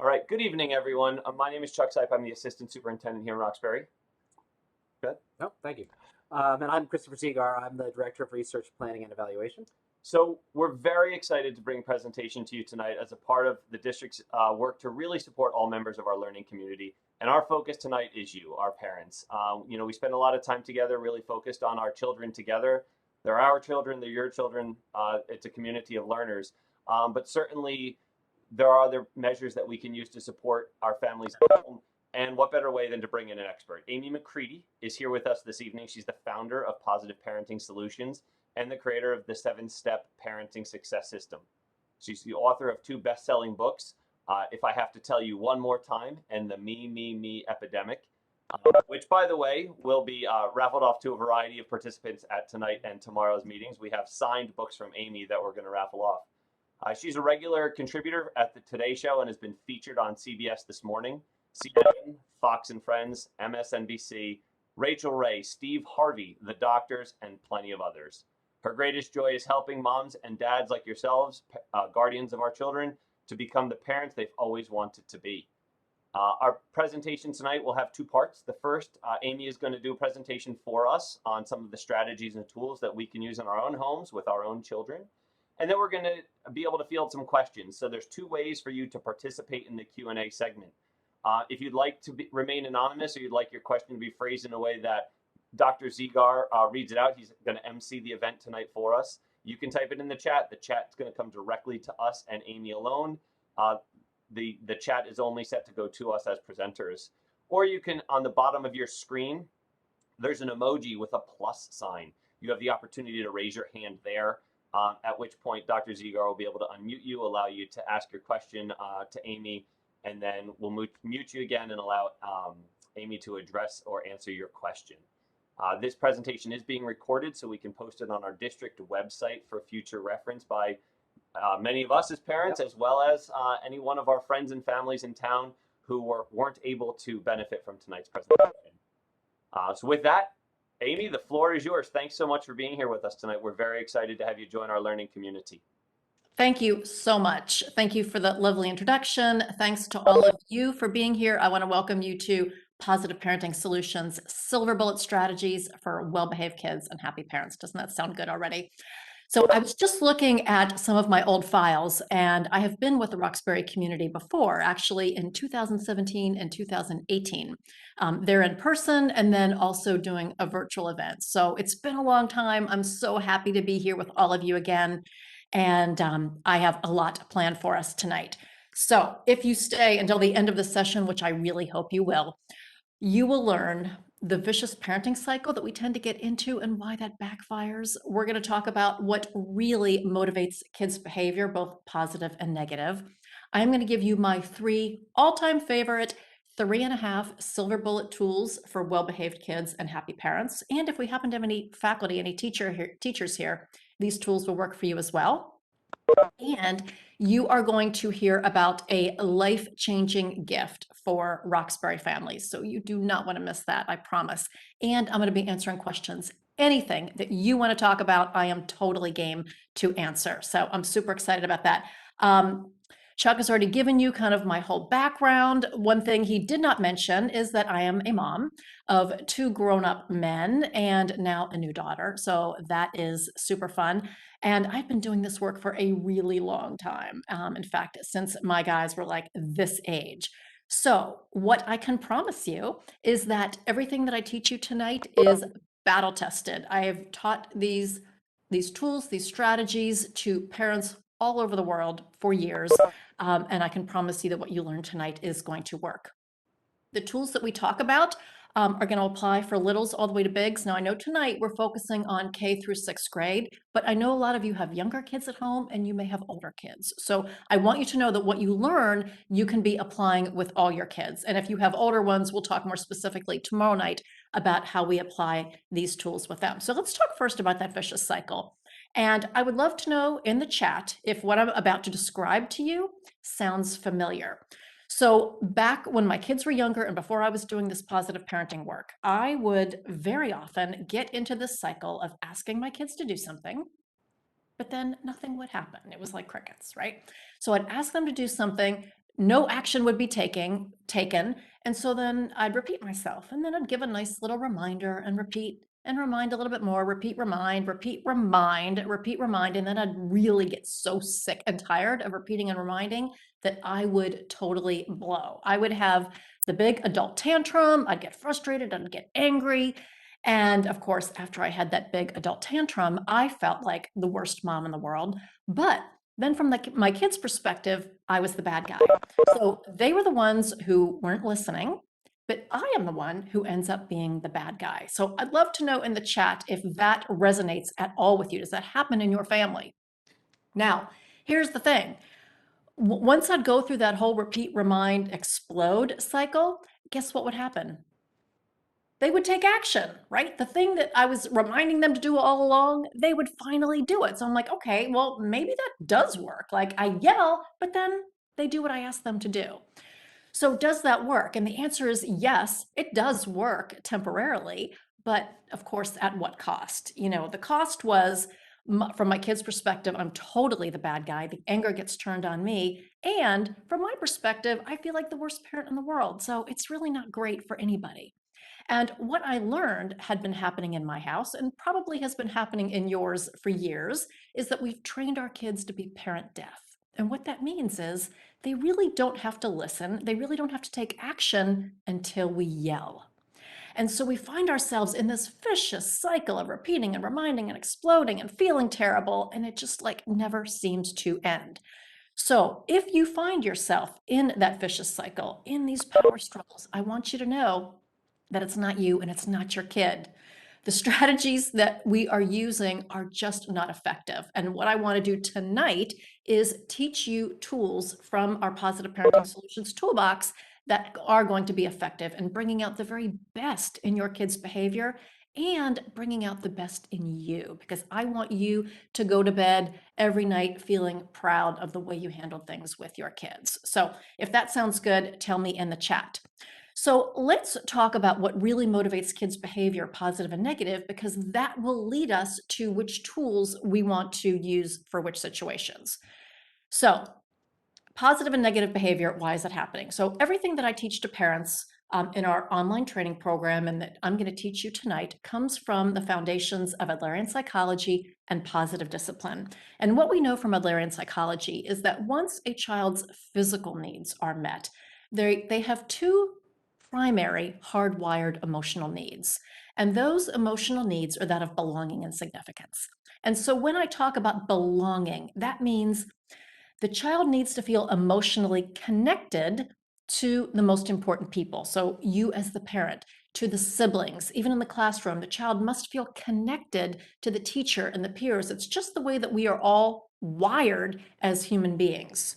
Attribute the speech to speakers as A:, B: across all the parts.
A: All right, good evening, everyone. My name is Chuck Sipe. I'm the assistant superintendent here in Roxbury. Good.
B: Oh, thank you. And I'm Christopher Segar. I'm the Director of Research, Planning, and Evaluation.
A: So we're very excited to bring a presentation to you tonight as a part of the district's work to really support all members of our learning community. And our focus tonight is you, our parents. We spend a lot of time together, really focused on our children together. They're our children, they're your children. It's a community of learners. But certainly, there are other measures that we can use to support our families at home. And what better way than to bring in an expert? Amy McCready is here with us this evening. She's the founder of Positive Parenting Solutions and the creator of the 7-Step Parenting Success System. She's the author of 2 best-selling books, If I Have to Tell You One More Time and The Me, Me, Me Epidemic, which, by the way, will be raffled off to a variety of participants at tonight and tomorrow's meetings. We have signed books from Amy that we're going to raffle off. She's a regular contributor at the Today Show and has been featured on CBS This Morning, CNN, Fox and Friends, MSNBC, Rachel Ray, Steve Harvey, The Doctors, and plenty of others. Her greatest joy is helping moms and dads like yourselves, guardians of our children, to become the parents they've always wanted to be. Our presentation tonight will have 2 parts. The first, Amy is going to do a presentation for us on some of the strategies and tools that we can use in our own homes with our own children. And then we're going to be able to field some questions. So there's 2 ways for you to participate in the Q&A segment. If you'd like to remain anonymous, or you'd like your question to be phrased in a way that Dr. Segar reads it out, he's going to MC the event tonight for us. You can type it in the chat. The chat's going to come directly to us and Amy alone. The chat is only set to go to us as presenters. Or you can, on the bottom of your screen, there's an emoji with a plus sign. You have the opportunity to raise your hand there. At which point Dr. Segar will be able to unmute you, allow you to ask your question to Amy, and then we'll mute you again and allow Amy to address or answer your question. This presentation is being recorded, so we can post it on our district website for future reference by many of us as parents, as well as any one of our friends and families in town who weren't able to benefit from tonight's presentation. So with that, Amy, the floor is yours. Thanks so much for being here with us tonight. We're very excited to have you join our learning community.
C: Thank you so much. Thank you for that lovely introduction. Thanks to all of you for being here. I want to welcome you to Positive Parenting Solutions, Silver Bullet Strategies for Well-Behaved Kids and Happy Parents. Doesn't that sound good already? So I was just looking at some of my old files, and I have been with the Roxbury community before, actually in 2017 and 2018. They're in person and then also doing a virtual event. So it's been a long time. I'm so happy to be here with all of you again. And I have a lot planned for us tonight. So if you stay until the end of the session, which I really hope you will learn the vicious parenting cycle that we tend to get into and why that backfires. We're going to talk about what really motivates kids' behavior, both positive and negative. I'm going to give you my 3 all-time favorite 3.5 silver bullet tools for well-behaved kids and happy parents. And if we happen to have any faculty, any teachers here, these tools will work for you as well. And you are going to hear about a life-changing gift for Roxbury families. So you do not want to miss that, I promise. And I'm going to be answering questions. Anything that you want to talk about, I am totally game to answer. So I'm super excited about that. Chuck has already given you kind of my whole background. One thing he did not mention is that I am a mom of 2 grown-up men and now a new daughter. So that is super fun. And I've been doing this work for a really long time. In fact, since my guys were like this age. So what I can promise you is that everything that I teach you tonight is battle tested. I have taught these tools, these strategies to parents all over the world for years. And I can promise you that what you learn tonight is going to work. The tools that we talk about are going to apply for littles all the way to bigs. Now, I know tonight we're focusing on K through 6th grade, but I know a lot of you have younger kids at home and you may have older kids. So I want you to know that what you learn, you can be applying with all your kids. And if you have older ones, we'll talk more specifically tomorrow night about how we apply these tools with them. So let's talk first about that vicious cycle. And I would love to know in the chat if what I'm about to describe to you sounds familiar. So back when my kids were younger and before I was doing this positive parenting work, I would very often get into this cycle of asking my kids to do something, but then nothing would happen. It was like crickets, right? So I'd ask them to do something, no action would be taken. And so then I'd repeat myself, and then I'd give a nice little reminder and repeat and remind a little bit more, repeat, remind, repeat, remind, repeat, remind. And then I'd really get so sick and tired of repeating and reminding that I would totally blow. I would have the big adult tantrum. I'd get frustrated, I'd get angry. And of course, after I had that big adult tantrum, I felt like the worst mom in the world. But then from my kids' perspective, I was the bad guy. So they were the ones who weren't listening, but I am the one who ends up being the bad guy. So I'd love to know in the chat if that resonates at all with you. Does that happen in your family? Now, here's the thing. Once I'd go through that whole repeat, remind, explode cycle, guess what would happen? They would take action, right? The thing that I was reminding them to do all along, they would finally do it. So I'm like, okay, well, maybe that does work. Like I yell, but then they do what I ask them to do. So does that work? And the answer is yes, it does work temporarily, but of course, at what cost? The cost was, from my kids' perspective, I'm totally the bad guy. The anger gets turned on me. And from my perspective, I feel like the worst parent in the world. So it's really not great for anybody. And what I learned had been happening in my house and probably has been happening in yours for years is that we've trained our kids to be parent deaf. And what that means is they really don't have to listen. They really don't have to take action until we yell. And so we find ourselves in this vicious cycle of repeating and reminding and exploding and feeling terrible. And it just like never seems to end. So if you find yourself in that vicious cycle, in these power struggles, I want you to know that it's not you and it's not your kid. The strategies that we are using are just not effective. And what I want to do tonight is teach you tools from our Positive Parenting Solutions toolbox that are going to be effective in bringing out the very best in your kids' behavior and bringing out the best in you, because I want you to go to bed every night feeling proud of the way you handled things with your kids. So if that sounds good, tell me in the chat. So let's talk about what really motivates kids' behavior, positive and negative, because that will lead us to which tools we want to use for which situations. So positive and negative behavior, why is that happening? So everything that I teach to parents in our online training program and that I'm going to teach you tonight comes from the foundations of Adlerian psychology and positive discipline. And what we know from Adlerian psychology is that once a child's physical needs are met, they have two primary hardwired emotional needs. And those emotional needs are that of belonging and significance. And so when I talk about belonging, that means the child needs to feel emotionally connected to the most important people. So you as the parent, to the siblings, even in the classroom, the child must feel connected to the teacher and the peers. It's just the way that we are all wired as human beings.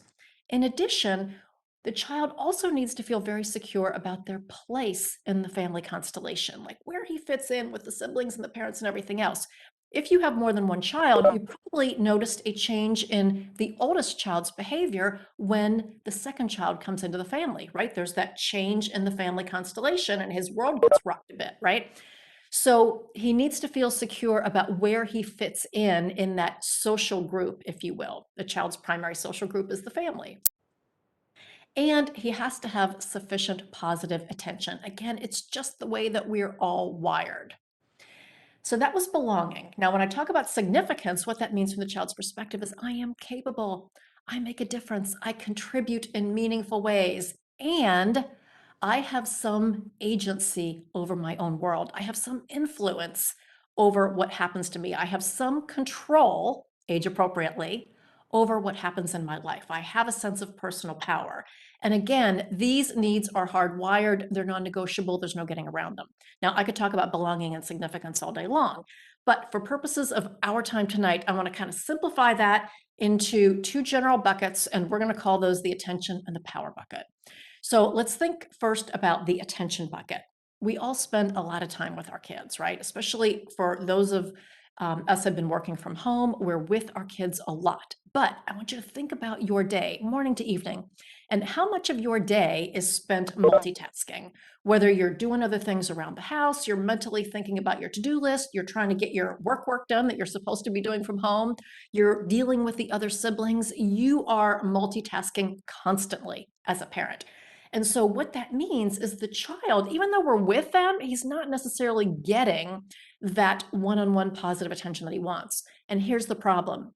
C: In addition, the child also needs to feel very secure about their place in the family constellation, like where he fits in with the siblings and the parents and everything else. If you have more than one child, you probably noticed a change in the oldest child's behavior when the second child comes into the family, right? There's that change in the family constellation and his world gets rocked a bit, right? So he needs to feel secure about where he fits in that social group, if you will. The child's primary social group is the family. And he has to have sufficient positive attention. Again, it's just the way that we're all wired. So that was belonging. Now, when I talk about significance, what that means from the child's perspective is I am capable, I make a difference, I contribute in meaningful ways, and I have some agency over my own world. I have some influence over what happens to me. I have some control, age appropriately, over what happens in my life. I have a sense of personal power. And again, these needs are hardwired, they're non-negotiable, there's no getting around them. Now, I could talk about belonging and significance all day long, but for purposes of our time tonight, I want to kind of simplify that into two general buckets, and we're going to call those the attention and the power bucket. So let's think first about the attention bucket. We all spend a lot of time with our kids, right? Especially for those of us have been working from home, we're with our kids a lot. But I want you to think about your day, morning to evening. And how much of your day is spent multitasking? Whether you're doing other things around the house, you're mentally thinking about your to-do list, you're trying to get your work done that you're supposed to be doing from home, you're dealing with the other siblings, you are multitasking constantly as a parent. And so what that means is the child, even though we're with them, he's not necessarily getting that one-on-one positive attention that he wants. And here's the problem.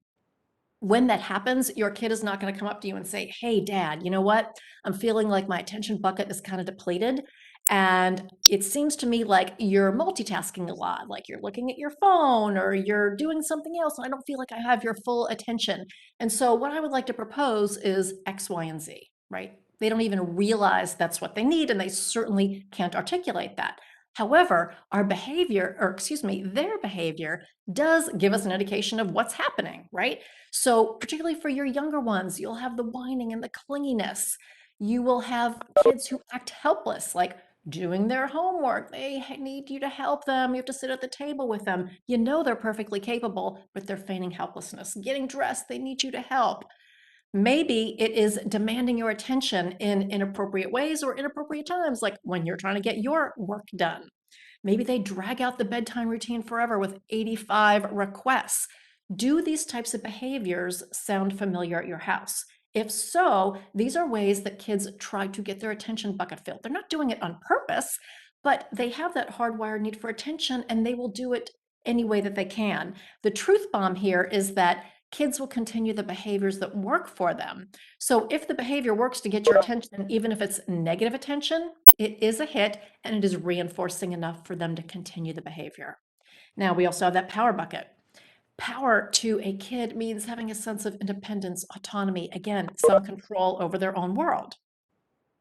C: When that happens, your kid is not going to come up to you and say, "Hey, Dad, you know what? I'm feeling like my attention bucket is kind of depleted. And it seems to me like you're multitasking a lot, like you're looking at your phone or you're doing something else. And I don't feel like I have your full attention. And so, what I would like to propose is X, Y, and Z, right? They don't even realize that's what they need, and they certainly can't articulate that. However, our behavior, or excuse me, their behavior does give us an indication of what's happening, right? So, particularly for your younger ones, you'll have the whining and the clinginess. You will have kids who act helpless, like doing their homework. They need you to help them. You have to sit at the table with them. You know they're perfectly capable, but they're feigning helplessness. Getting dressed, they need you to help. Maybe it is demanding your attention in inappropriate ways or inappropriate times, like when you're trying to get your work done. Maybe they drag out the bedtime routine forever with 85 requests. Do these types of behaviors sound familiar at your house? If so, these are ways that kids try to get their attention bucket filled. They're not doing it on purpose, but they have that hardwired need for attention and they will do it any way that they can. The truth bomb here is that kids will continue the behaviors that work for them. So if the behavior works to get your attention, even if it's negative attention, it is a hit and it is reinforcing enough for them to continue the behavior. Now, we also have that power bucket. Power to a kid means having a sense of independence, autonomy, again, some control over their own world.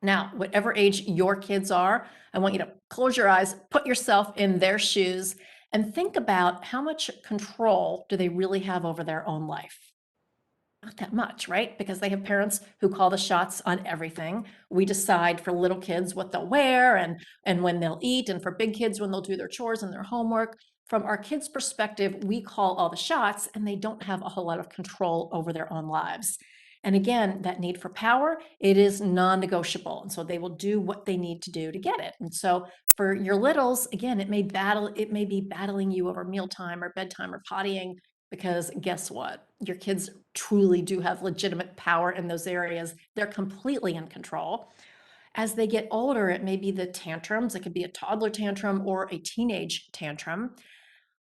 C: Now, whatever age your kids are, I want you to close your eyes, put yourself in their shoes, and think about how much control do they really have over their own life. Not that much, right? Because they have parents who call the shots on everything. We decide for little kids what they'll wear and when they'll eat, and for big kids when they'll do their chores and their homework. From our kids' perspective, we call all the shots and they don't have a whole lot of control over their own lives. And again, that need for power, it is non-negotiable. And so they will do what they need to do to get it. And so for your littles, again, it may be battling you over mealtime or bedtime or pottying, because guess what? Your kids truly do have legitimate power in those areas. They're completely in control. As they get older, it may be the tantrums. It could be a toddler tantrum or a teenage tantrum.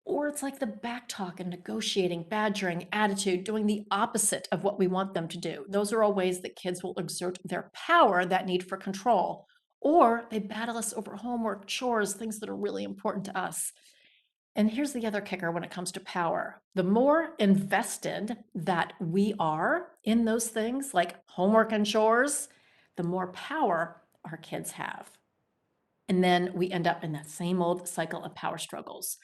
C: Or it's like the back talk and negotiating, badgering, attitude, doing the opposite of what we want them to do. Those are all ways that kids will exert their power, that need for control. Or they battle us over homework, chores, things that are really important to us. And here's the other kicker when it comes to power. The more invested that we are in those things like homework and chores, the more power our kids have. And then we end up in that same old cycle of power struggles.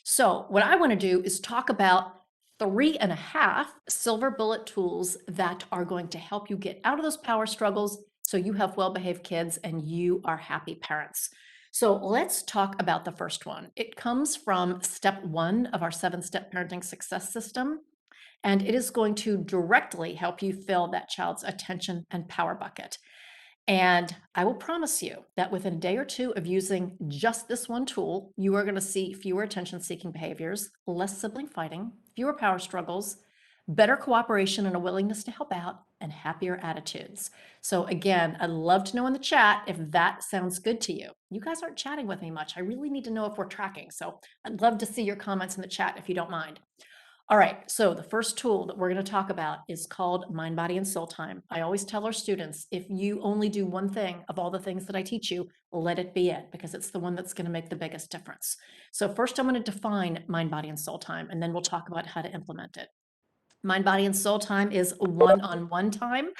C: So, what I want to do is talk about 3.5 silver bullet tools that are going to help you get out of those power struggles so you have well behaved kids and you are happy parents. So, let's talk about the first one. It comes from step 1 of our 7-step parenting success system, and it is going to directly help you fill that child's attention and power bucket. And I will promise you that within a day or two of using just this one tool, you are going to see fewer attention-seeking behaviors, less sibling fighting, fewer power struggles, better cooperation and a willingness to help out, and happier attitudes. So again, I'd love to know in the chat if that sounds good to you. You guys aren't chatting with me much. I really need to know if we're tracking. So I'd love to see your comments in the chat if you don't mind. All right, so the first tool that we're going to talk about is called Mind, Body, and Soul Time. I always tell our students, if you only do one thing of all the things that I teach you, let it be it, because it's the one that's going to make the biggest difference. So first I'm going to define Mind, Body, and Soul Time, and then we'll talk about how to implement it. Mind, Body, and Soul Time is one-on-one time.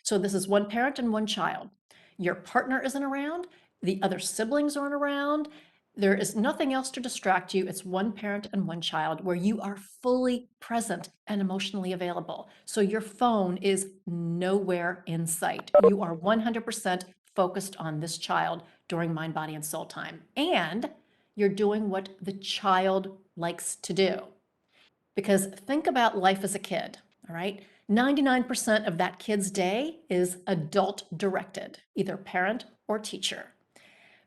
C: So this is one parent and one child. Your partner isn't around, the other siblings aren't around, there is nothing else to distract you. It's one parent and one child where you are fully present and emotionally available. So your phone is nowhere in sight. You are 100% focused on this child during Mind, Body, and Soul Time. And you're doing what the child likes to do. Because think about life as a kid, all right? 99% of that kid's day is adult directed, either parent or teacher.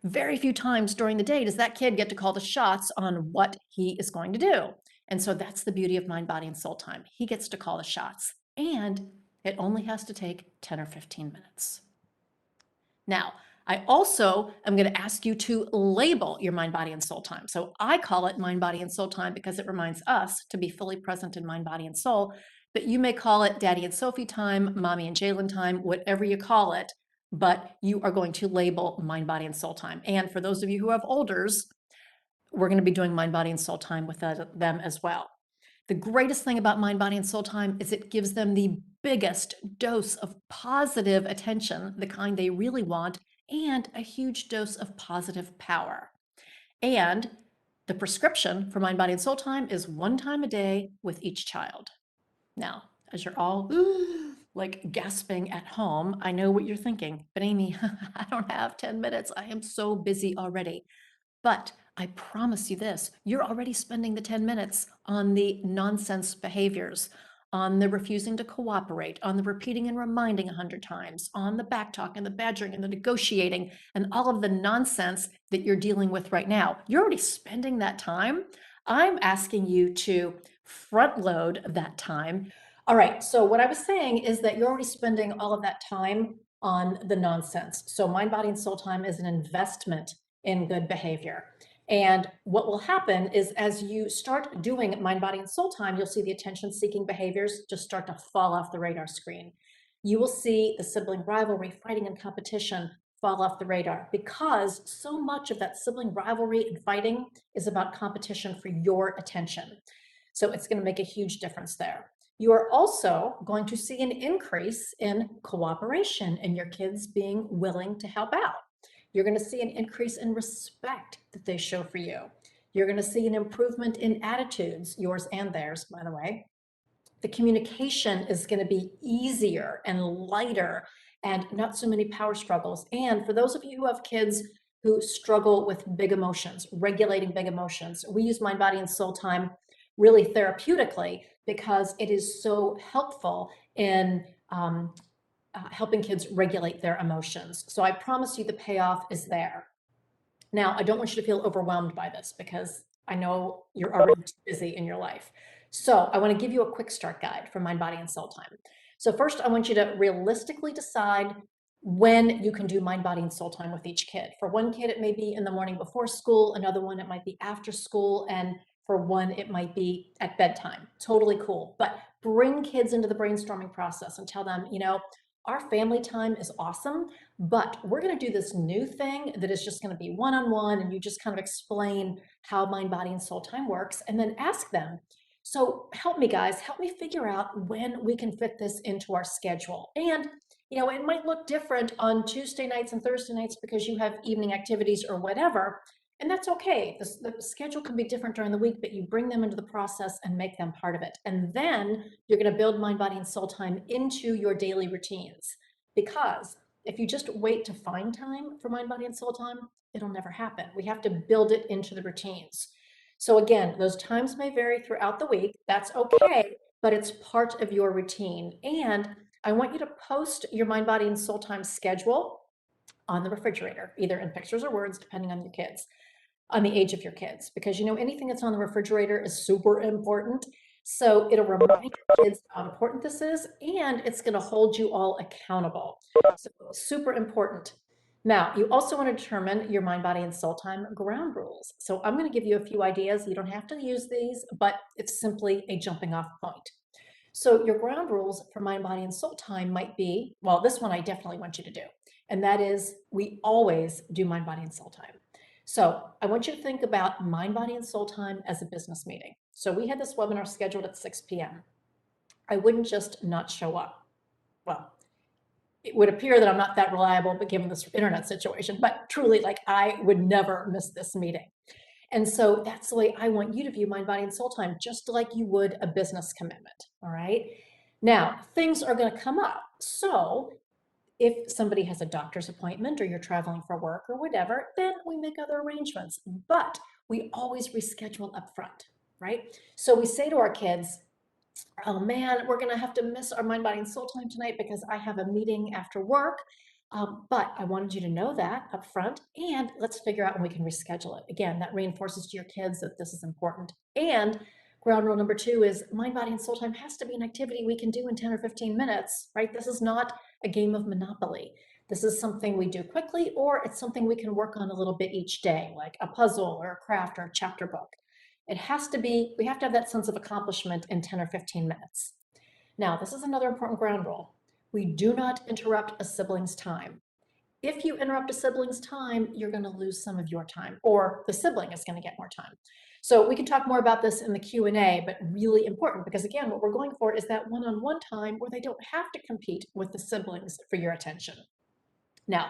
C: Very few times during the day does that kid get to call the shots on what he is going to do. And so that's the beauty of mind, body, and soul time. He gets to call the shots, and it only has to take 10 or 15 minutes. Now, I also am going to ask you to label your mind, body, and soul time. So I call it mind, body, and soul time because it reminds us to be fully present in mind, body, and soul. But you may call it Daddy and Sophie time, Mommy and Jalen time, whatever you call it. But you are going to label mind, body, and soul time. And for those of you who have olders, we're going to be doing mind, body, and soul time with them as well. The greatest thing about mind, body, and soul time is it gives them the biggest dose of positive attention, the kind they really want, and a huge dose of positive power. And the prescription for mind, body, and soul time is 1 time a day with each child. Now, as you're all like gasping at home, I know what you're thinking, but Amy, I don't have 10 minutes. I am so busy already. But I promise you this, you're already spending the 10 minutes on the nonsense behaviors, on the refusing to cooperate, on the repeating and reminding 100 times, on the backtalk and the badgering and the negotiating and all of the nonsense that you're dealing with right now. You're already spending that time. I'm asking you to front load that time. All right, so what I was saying is that you're already spending all of that time on the nonsense. So mind, body, and soul time is an investment in good behavior. And what will happen is as you start doing mind, body, and soul time, you'll see the attention-seeking behaviors just start to fall off the radar screen. You will see the sibling rivalry, fighting, and competition fall off the radar because so much of that sibling rivalry and fighting is about competition for your attention. So it's going to make a huge difference there. You are also going to see an increase in cooperation and your kids being willing to help out. You're going to see an increase in respect that they show for you. You're going to see an improvement in attitudes, yours and theirs, by the way. The communication is going to be easier and lighter and not so many power struggles. And for those of you who have kids who struggle with big emotions, regulating big emotions, we use mind, body, and soul time really therapeutically because it is so helpful in helping kids regulate their emotions. So I promise you the payoff is there. Now, I don't want you to feel overwhelmed by this because I know you're already busy in your life. So I want to give you a quick start guide for mind, body, and soul time. So first, I want you to realistically decide when you can do mind, body, and soul time with each kid. For one kid, it may be in the morning before school. Another one, it might be after school. And for one, it might be at bedtime. Totally cool. But bring kids into the brainstorming process and tell them, you know, our family time is awesome, but we're going to do this new thing that is just going to be one-on-one, and you just kind of explain how mind, body, and soul time works, and then ask them, so help me guys, help me figure out when we can fit this into our schedule. And you know, it might look different on Tuesday nights and Thursday nights because you have evening activities or whatever, and that's okay. The schedule can be different during the week, but you bring them into the process and make them part of it. And then you're going to build mind, body, and soul time into your daily routines. Because if you just wait to find time for mind, body, and soul time, it'll never happen. We have to build it into the routines. So again, those times may vary throughout the week. That's okay, but it's part of your routine. And I want you to post your mind, body, and soul time schedule on the refrigerator, either in pictures or words, depending on your kids, on the age of your kids, because you know anything that's on the refrigerator is super important. So it'll remind your kids how important this is, and it's going to hold you all accountable. So super important. Now, you also want to determine your mind, body, and soul time ground rules. So I'm going to give you a few ideas. You don't have to use these, but it's simply a jumping off point. So your ground rules for mind, body, and soul time might be, well, this one I definitely want you to do. And that is, we always do mind, body, and soul time. So I want you to think about mind, body, and soul time as a business meeting. So we had this webinar scheduled at 6 p.m. I wouldn't just not show up. Well, it would appear that I'm not that reliable, but given this internet situation, but truly, like, I would never miss this meeting. And so that's the way I want you to view mind, body, and soul time, just like you would a business commitment. All right. Now, things are going to come up. So if somebody has a doctor's appointment or you're traveling for work or whatever, then we make other arrangements. But we always reschedule up front, right? So we say to our kids, oh man, we're gonna have to miss our mind, body, and soul time tonight because I have a meeting after work. But I wanted you to know that up front, and let's figure out when we can reschedule it. Again, that reinforces to your kids that this is important. And ground rule number two is mind, body, and soul time has to be an activity we can do in 10 or 15 minutes, right? This is not a game of Monopoly. This is something we do quickly, or it's something we can work on a little bit each day, like a puzzle or a craft or a chapter book. It has to be, we have to have that sense of accomplishment in 10 or 15 minutes. Now, this is another important ground rule. We do not interrupt a sibling's time. If you interrupt a sibling's time, you're going to lose some of your time, or the sibling is going to get more time. So we can talk more about this in the Q&A, but really important because again, what we're going for is that one-on-one time where they don't have to compete with the siblings for your attention. Now,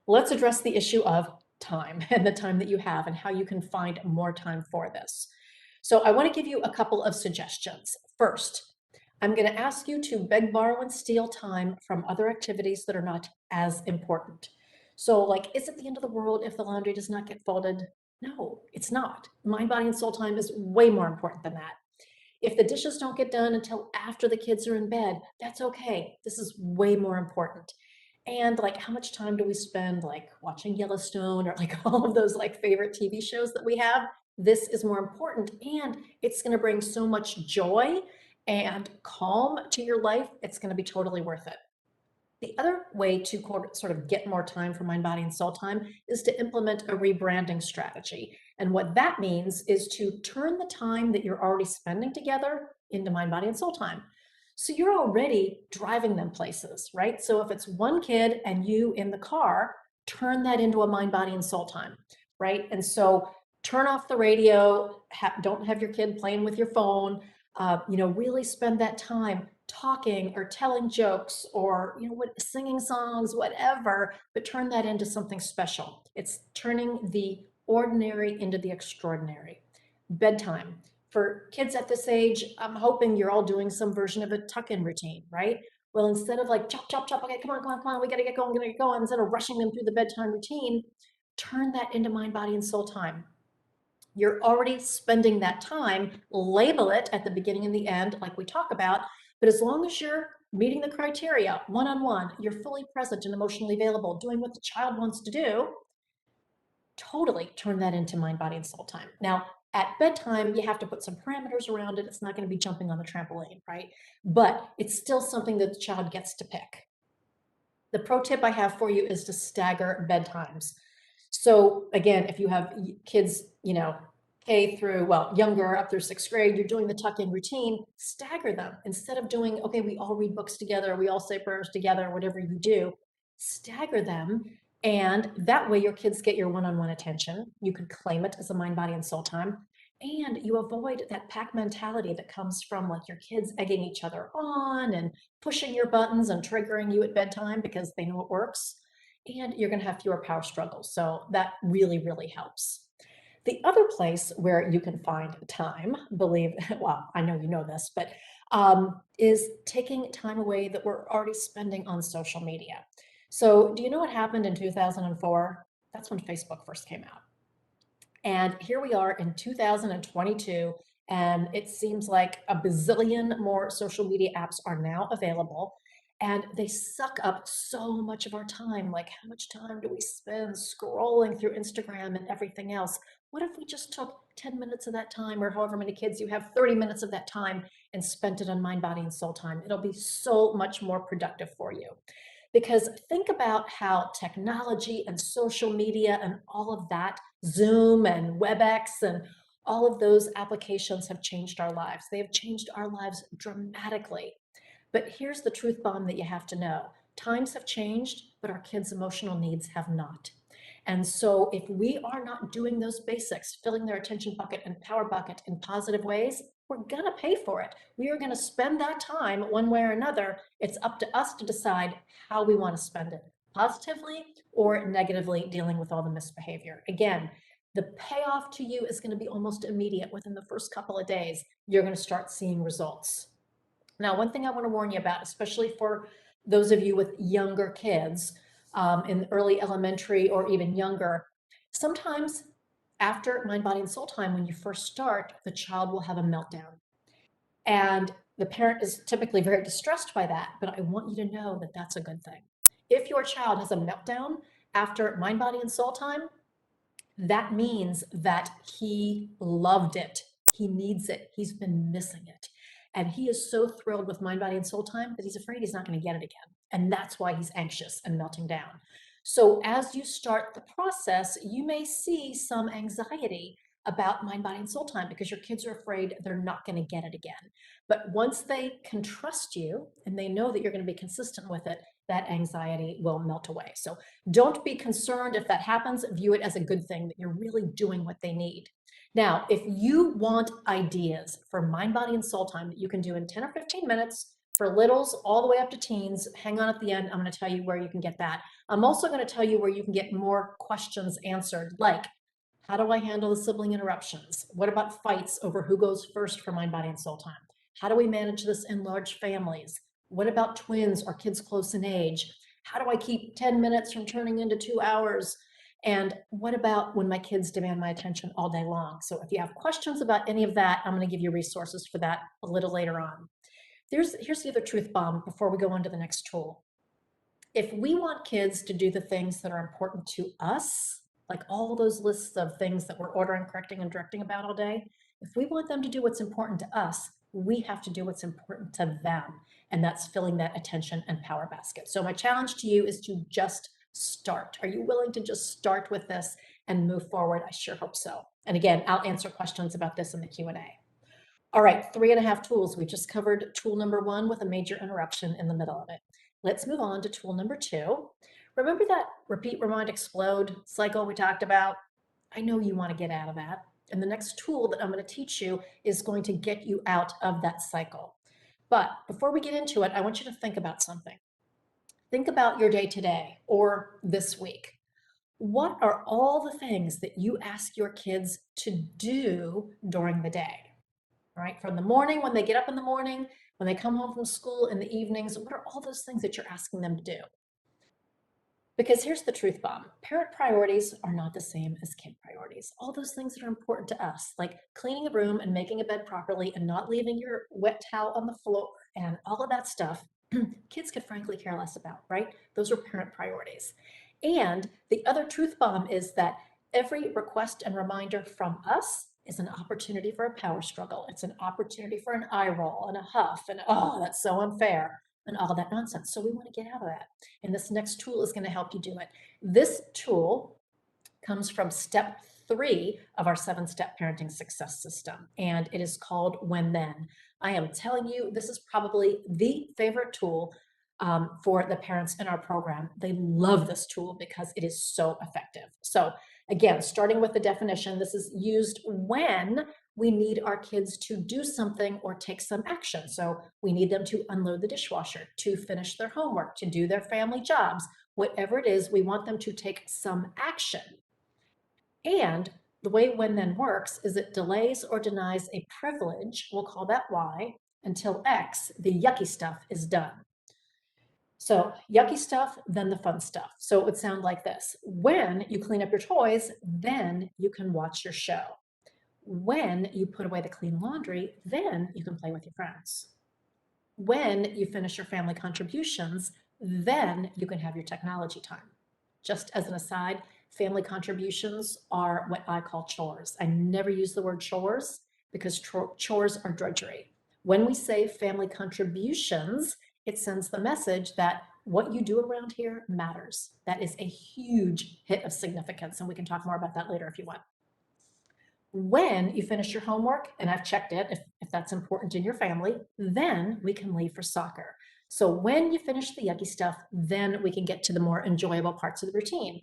C: let's address the issue of time and the time that you have and how you can find more time for this. So I want to give you a couple of suggestions. First, I'm going to ask you to beg, borrow, and steal time from other activities that are not as important. So like, is it the end of the world if the laundry does not get folded? No, it's not. Mind, body, and soul time is way more important than that. If the dishes don't get done until after the kids are in bed, that's okay. This is way more important. And like, how much time do we spend like watching Yellowstone or like all of those like favorite TV shows that we have? This is more important, and it's going to bring so much joy and calm to your life. It's going to be totally worth it. The other way to sort of get more time for mind, body, and soul time is to implement a rebranding strategy. And what that means is to turn the time that you're already spending together into mind, body, and soul time. So you're already driving them places, right? So if it's one kid and you in the car, turn that into a mind, body, and soul time, right? And so turn off the radio, don't have your kid playing with your phone, really spend that time talking or telling jokes or singing songs, whatever, but turn that into something special. It's turning the ordinary into the extraordinary. Bedtime. For kids at this age, I'm hoping you're all doing some version of a tuck-in routine, right? Well, instead of like chop, chop, chop, okay, come on, come on, come on, we gotta get going, gotta get going, instead of rushing them through the bedtime routine, turn that into mind, body, and soul time. You're already spending that time, label it at the beginning and the end, like we talk about, but as long as you're meeting the criteria, one-on-one, you're fully present and emotionally available, doing what the child wants to do, totally turn that into mind, body, and soul time. Now, at bedtime, you have to put some parameters around it. It's not going to be jumping on the trampoline, right? But it's still something that the child gets to pick. The pro tip I have for you is to stagger bedtimes. So again, if you have kids, K through, well, younger up through sixth grade, you're doing the tuck-in routine, stagger them. Instead of doing, okay, we all read books together, we all say prayers together, whatever you do, stagger them. And that way your kids get your one-on-one attention. You could claim it as a mind, body, and soul time. And you avoid that pack mentality that comes from like your kids egging each other on and pushing your buttons and triggering you at bedtime because they know it works. And you're going to have fewer power struggles. So that really, really helps. The other place where you can find time, well, I know you know this, but is taking time away that we're already spending on social media. So do you know what happened in 2004? That's when Facebook first came out. And here we are in 2022, and it seems like a bazillion more social media apps are now available, and they suck up so much of our time. Like, how much time do we spend scrolling through Instagram and everything else? What if we just took 10 minutes of that time, or however many kids you have, 30 minutes of that time, and spent it on mind, body, and soul time? It'll be so much more productive for you. Because think about how technology and social media and all of that, Zoom and WebEx and all of those applications have changed our lives. They have changed our lives dramatically. But here's the truth bomb that you have to know. Times have changed, but our kids' emotional needs have not. And so if we are not doing those basics, filling their attention bucket and power bucket in positive ways, we're gonna pay for it. We are gonna spend that time one way or another. It's up to us to decide how we wanna spend it, positively or negatively, dealing with all the misbehavior. Again, the payoff to you is gonna be almost immediate. Within the first couple of days, you're gonna start seeing results. Now, one thing I want to warn you about, especially for those of you with younger kids in early elementary or even younger, sometimes after mind, body, and soul time, when you first start, the child will have a meltdown. And the parent is typically very distressed by that, but I want you to know that that's a good thing. If your child has a meltdown after mind, body, and soul time, that means that he loved it. He needs it. He's been missing it. And he is so thrilled with mind, body, and soul time that he's afraid he's not going to get it again. And that's why he's anxious and melting down. So as you start the process, you may see some anxiety about mind, body, and soul time because your kids are afraid they're not going to get it again. But once they can trust you and they know that you're going to be consistent with it, that anxiety will melt away. So don't be concerned if that happens. View it as a good thing that you're really doing what they need. Now, if you want ideas for mind, body, and soul time that you can do in 10 or 15 minutes for littles all the way up to teens, hang on at the end. I'm going to tell you where you can get that. I'm also going to tell you where you can get more questions answered, like how do I handle the sibling interruptions? What about fights over who goes first for mind, body, and soul time? How do we manage this in large families? What about twins or kids close in age? How do I keep 10 minutes from turning into 2 hours? And what about when my kids demand my attention all day long? So if you have questions about any of that, I'm going to give you resources for that a little later on. Here's the other truth bomb before we go on to the next tool. If we want kids to do the things that are important to us, like all those lists of things that we're ordering, correcting, and directing about all day, if we want them to do what's important to us, we have to do what's important to them. And that's filling that attention and power basket. So my challenge to you is to just start. Are you willing to just start with this and move forward? I sure hope so. And again, I'll answer questions about this in the Q&A. All right, 3.5 tools. We just covered tool number 1 with a major interruption in the middle of it. Let's move on to tool number 2. Remember that repeat, remind, explode cycle we talked about? I know you want to get out of that. And the next tool that I'm going to teach you is going to get you out of that cycle. But before we get into it, I want you to think about something. Think about your day today or this week. What are all the things that you ask your kids to do during the day? All right, from the morning, when they get up in the morning, when they come home from school in the evenings, what are all those things that you're asking them to do? Because here's the truth bomb. Parent priorities are not the same as kid priorities. All those things that are important to us, like cleaning a room and making a bed properly and not leaving your wet towel on the floor and all of that stuff, kids could frankly care less about, right? Those are parent priorities. And the other truth bomb is that every request and reminder from us is an opportunity for a power struggle. It's an opportunity for an eye roll and a huff and, oh, that's so unfair, and all that nonsense. So we want to get out of that. And this next tool is going to help you do it. This tool comes from step 3 of our 7-step parenting success system, and it is called When Then. I am telling you, this is probably the favorite tool for the parents in our program. They love this tool because it is so effective. So again, starting with the definition, this is used when we need our kids to do something or take some action. So we need them to unload the dishwasher, to finish their homework, to do their family jobs, whatever it is, we want them to take some action. And the way when then works is it delays or denies a privilege, we'll call that Y, until X, the yucky stuff, is done. So yucky stuff, then the fun stuff. So it would sound like this. When you clean up your toys, then you can watch your show. When you put away the clean laundry, then you can play with your friends. When you finish your family contributions, then you can have your technology time. Just as an aside, family contributions are what I call chores. I never use the word chores because chores are drudgery. When we say family contributions, it sends the message that what you do around here matters. That is a huge hit of significance, and we can talk more about that later if you want. When you finish your homework, and I've checked it, if that's important in your family, then we can leave for soccer. So when you finish the yucky stuff, then we can get to the more enjoyable parts of the routine.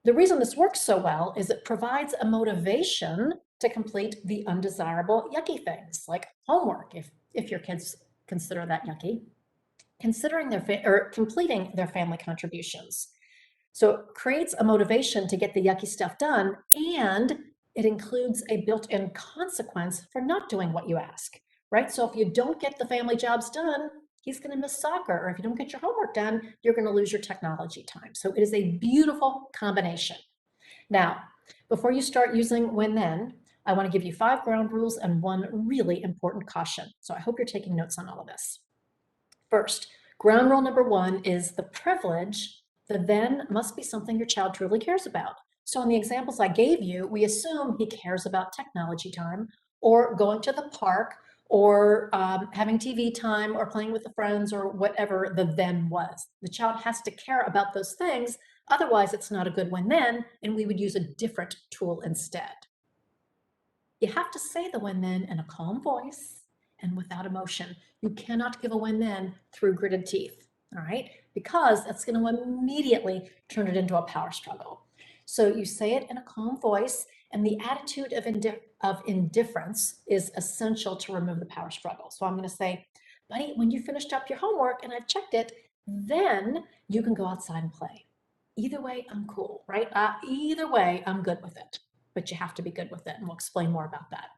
C: The reason this works so well is it provides a motivation to complete the undesirable yucky things like homework, if your kids consider that yucky, considering completing their family contributions. So it creates a motivation to get the yucky stuff done, and it includes a built-in consequence for not doing what you ask, right? So if you don't get the family jobs done, he's going to miss soccer, or if you don't get your homework done, you're going to lose your technology time. So it is a beautiful combination. Now, before you start using when then, I want to give you 5 ground rules and 1 really important caution. So I hope you're taking notes on all of this. First, ground rule number 1 is the privilege. The then must be something your child truly cares about. So in the examples I gave you, we assume he cares about technology time or going to the park or having TV time or playing with the friends or whatever the then was. The child has to care about those things. Otherwise, it's not a good when then, and we would use a different tool instead. You have to say the when then in a calm voice and without emotion. You cannot give a when then through gritted teeth, all right? Because that's going to immediately turn it into a power struggle. So you say it in a calm voice, and the attitude of indifference is essential to remove the power struggle. So I'm going to say, buddy, when you finished up your homework and I've checked it, then you can go outside and play. Either way, I'm cool, right? Either way, I'm good with it. But you have to be good with it, and we'll explain more about that.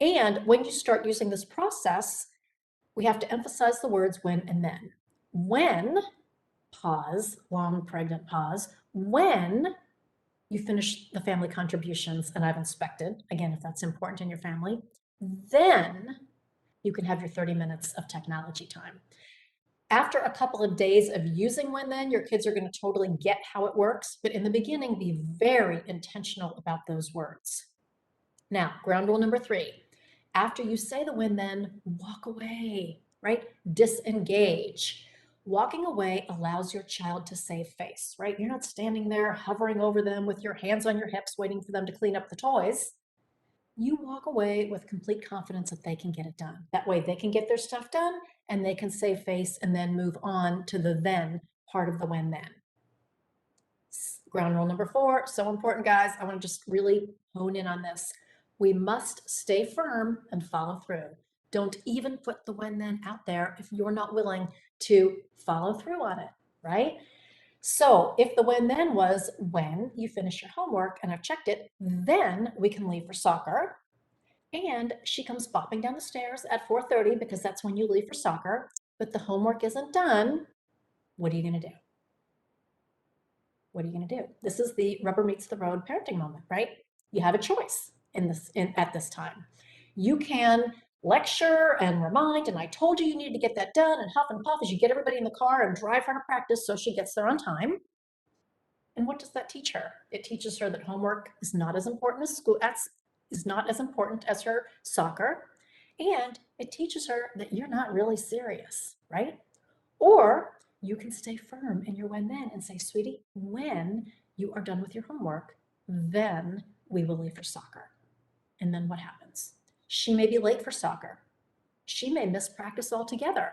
C: And when you start using this process, we have to emphasize the words when and then. When, pause, long pregnant pause, when you finish the family contributions and I've inspected, again, if that's important in your family, then you can have your 30 minutes of technology time. After a couple of days of using when then, your kids are going to totally get how it works. But in the beginning, be very intentional about those words. Now, ground rule number 3, after you say the when then, walk away, right? Disengage. Walking away allows your child to save face, right? You're not standing there hovering over them with your hands on your hips, waiting for them to clean up the toys. You walk away with complete confidence that they can get it done. That way they can get their stuff done and they can save face and then move on to the then part of the when then. Ground rule number 4, so important, guys. I want to just really hone in on this. We must stay firm and follow through. Don't even put the when then out there if you're not willing to follow through on it, right? So if the when then was when you finish your homework and I've checked it, then we can leave for soccer. And she comes bopping down the stairs at 4:30 because that's when you leave for soccer, but the homework isn't done. What are you going to do? What are you going to do? This is the rubber meets the road parenting moment, right? You have a choice at this time. You can lecture and remind, and I told you you needed to get that done, and huff and puff as you get everybody in the car and drive her to practice so she gets there on time. And what does that teach her? It teaches her that homework is not as important as school, is not as important as her soccer, and it teaches her that you're not really serious, right? Or you can stay firm in your when then and say, sweetie, when you are done with your homework, then we will leave for soccer. And then what happens? She may be late for soccer. She may miss practice altogether.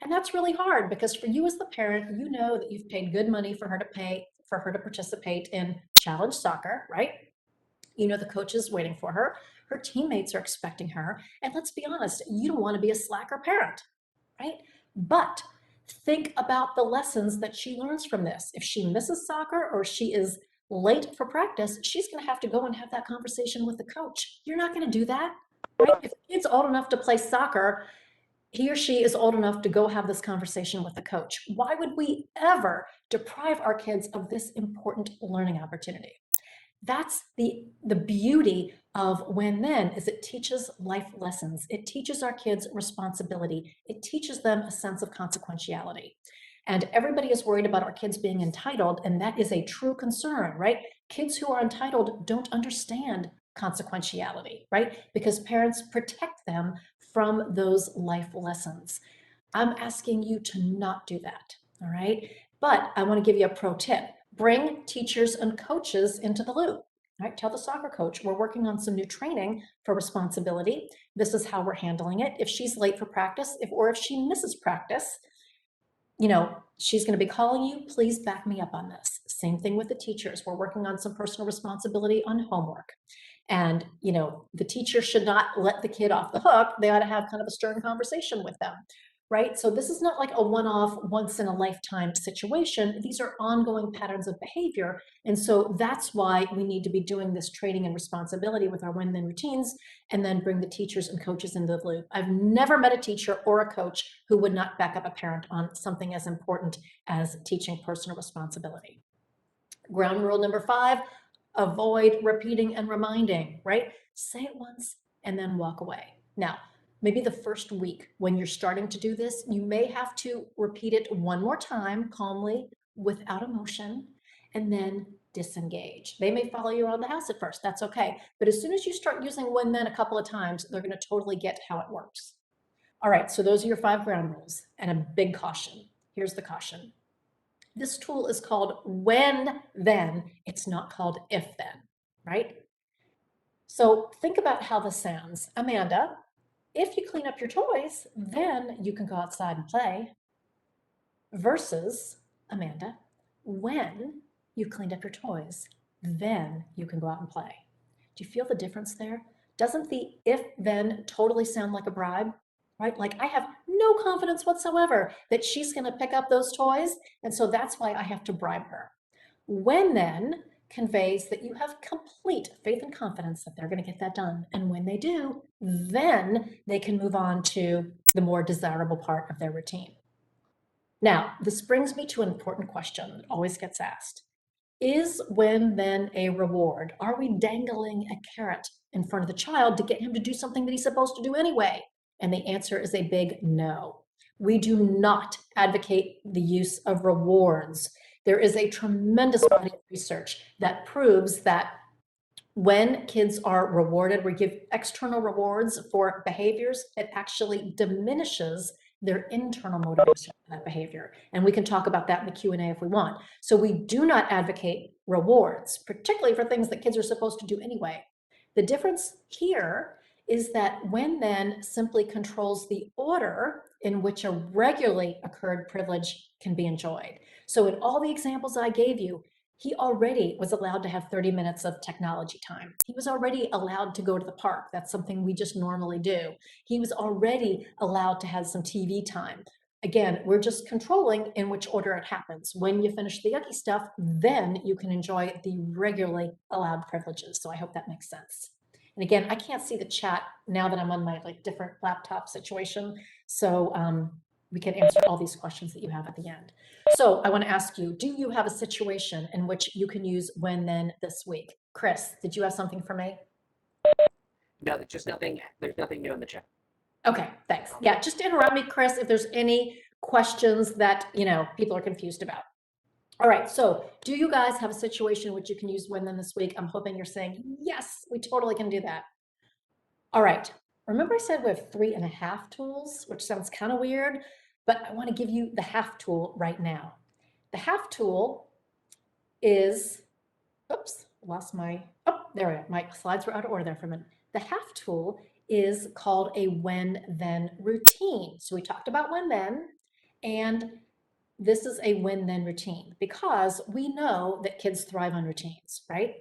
C: And that's really hard because for you as the parent, you know that you've paid good money for her to participate in challenge soccer, right? You know the coach is waiting for her. Her teammates are expecting her. And let's be honest, you don't want to be a slacker parent, right? But think about the lessons that she learns from this. If she misses soccer or she is late for practice, she's going to have to go and have that conversation with the coach. You're not going to do that, right? If the kid's old enough to play soccer, he or she is old enough to go have this conversation with the coach. Why would we ever deprive our kids of this important learning opportunity? That's the beauty of when then is it teaches life lessons. It teaches our kids responsibility. It teaches them a sense of consequentiality. And everybody is worried about our kids being entitled, and that is a true concern, right? Kids who are entitled don't understand consequentiality, right? Because parents protect them from those life lessons. I'm asking you to not do that, all right? But I want to give you a pro tip. Bring teachers and coaches into the loop. Right? Tell the soccer coach, we're working on some new training for responsibility. This is how we're handling it. If she's late for practice, or if she misses practice, you know, she's going to be calling you. Please back me up on this. Same thing with the teachers. We're working on some personal responsibility on homework. And, you know, the teacher should not let the kid off the hook. They ought to have kind of a stern conversation with them, right? So this is not like a one-off, once in a lifetime situation. These are ongoing patterns of behavior. And so that's why we need to be doing this training and responsibility with our when-then routines, and then bring the teachers and coaches into the loop. I've never met a teacher or a coach who would not back up a parent on something as important as teaching personal responsibility. Ground rule number 5, Avoid repeating and reminding, right? Say it once and then walk away. Now, maybe the first week when you're starting to do this, you may have to repeat it one more time calmly without emotion and then disengage. They may follow you around the house at first, that's okay. But as soon as you start using when then a couple of times, they're going to totally get how it works. All right, so those are your 5 ground rules and a big caution. Here's the caution. This tool is called when then, it's not called if then, right? So think about how this sounds. Amanda, if you clean up your toys, then you can go outside and play. Versus, Amanda, when you cleaned up your toys, then you can go out and play. Do you feel the difference there? Doesn't the if then totally sound like a bribe? Right? Like I have no confidence whatsoever that she's going to pick up those toys, and so that's why I have to bribe her. When then conveys that you have complete faith and confidence that they're going to get that done. And when they do, then they can move on to the more desirable part of their routine. Now, this brings me to an important question that always gets asked. Is when then a reward? Are we dangling a carrot in front of the child to get him to do something that he's supposed to do anyway? And the answer is a big no. We do not advocate the use of rewards. There is a tremendous body of research that proves that when kids are rewarded, we give external rewards for behaviors, it actually diminishes their internal motivation for that behavior. And we can talk about that in the Q&A if we want. So we do not advocate rewards, particularly for things that kids are supposed to do anyway. The difference here is that when then simply controls the order in which a regularly occurred privilege can be enjoyed. So in all the examples I gave you, he already was allowed to have 30 minutes of technology time. He was already allowed to go to the park. That's something we just normally do. He was already allowed to have some TV time. Again, we're just controlling in which order it happens. When you finish the yucky stuff, then you can enjoy the regularly allowed privileges. So I hope that makes sense. And again, I can't see the chat now that I'm on my different laptop situation. So we can answer all these questions that you have at the end. So I want to ask you, do you have a situation in which you can use when then this week? Chris, did you have something for me?
B: No, just nothing. There's nothing new in the chat.
C: Okay, thanks. Yeah, just interrupt me, Chris, if there's any questions that, people are confused about. All right, so do you guys have a situation in which you can use when then this week? I'm hoping you're saying, yes, we totally can do that. All right, remember I said we have 3.5 tools, which sounds kind of weird, but I want to give you the half tool right now. The half tool is, oops, lost my, oh, there we go. My slides were out of order there for a minute. The half tool is called a when then routine. So we talked about when then, and this is a when then routine because we know that kids thrive on routines, right?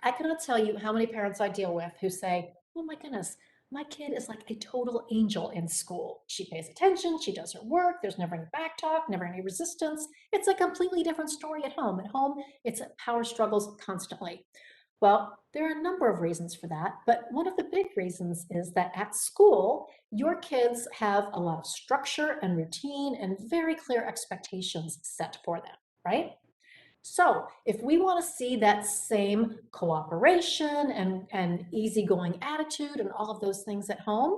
C: I cannot tell you how many parents I deal with who say, oh my goodness, my kid is like a total angel in school. She pays attention, she does her work, there's never any back talk, never any resistance. It's a completely different story at home. At home, it's power struggles constantly. Well, there are a number of reasons for that, but one of the big reasons is that at school, your kids have a lot of structure and routine and very clear expectations set for them, right? So if we want to see that same cooperation and easygoing attitude and all of those things at home,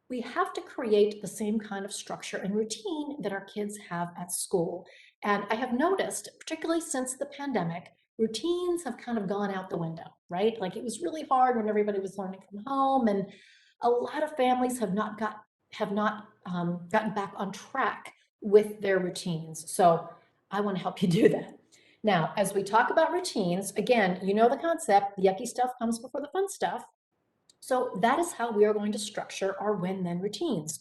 C: we have to create the same kind of structure and routine that our kids have at school. And I have noticed, particularly since the pandemic, routines have kind of gone out the window, right? Like it was really hard when everybody was learning from home, and a lot of families have not gotten back on track with their routines. So I want to help you do that. Now, as we talk about routines, again, you know the concept, the yucky stuff comes before the fun stuff. So that is how we are going to structure our when then routines.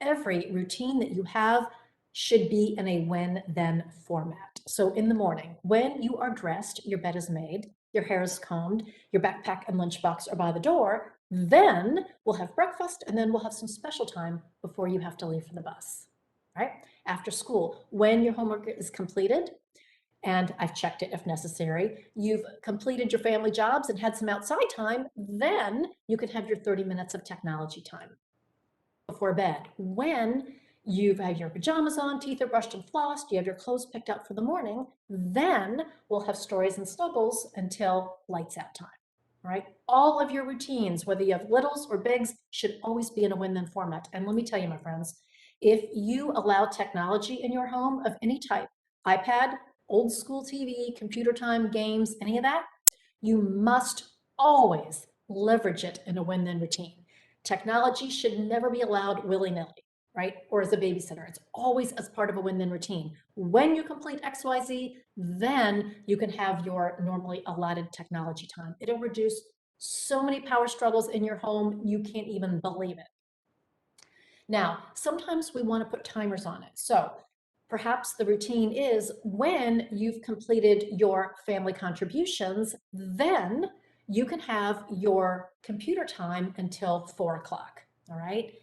C: Every routine that you have should be in a when then format. So in the morning, when you are dressed, your bed is made, your hair is combed, your backpack and lunchbox are by the door, then we'll have breakfast and then we'll have some special time before you have to leave for the bus, right? After school, when your homework is completed, and I've checked it if necessary, you've completed your family jobs and had some outside time, then you could have your 30 minutes of technology time before bed. When You've had your pajamas on, teeth are brushed and flossed, you have your clothes picked out for the morning, then we'll have stories and snuggles until lights out time, right? All of your routines, whether you have littles or bigs, should always be in a win-then format. And let me tell you, my friends, if you allow technology in your home of any type, iPad, old school TV, computer time, games, any of that, you must always leverage it in a win-then routine. Technology should never be allowed willy-nilly, right? Or as a babysitter. It's always as part of a win-then routine. When you complete XYZ, then you can have your normally allotted technology time. It'll reduce so many power struggles in your home, you can't even believe it. Now, sometimes we want to put timers on it. So perhaps the routine is when you've completed your family contributions, then you can have your computer time until 4 o'clock. All right.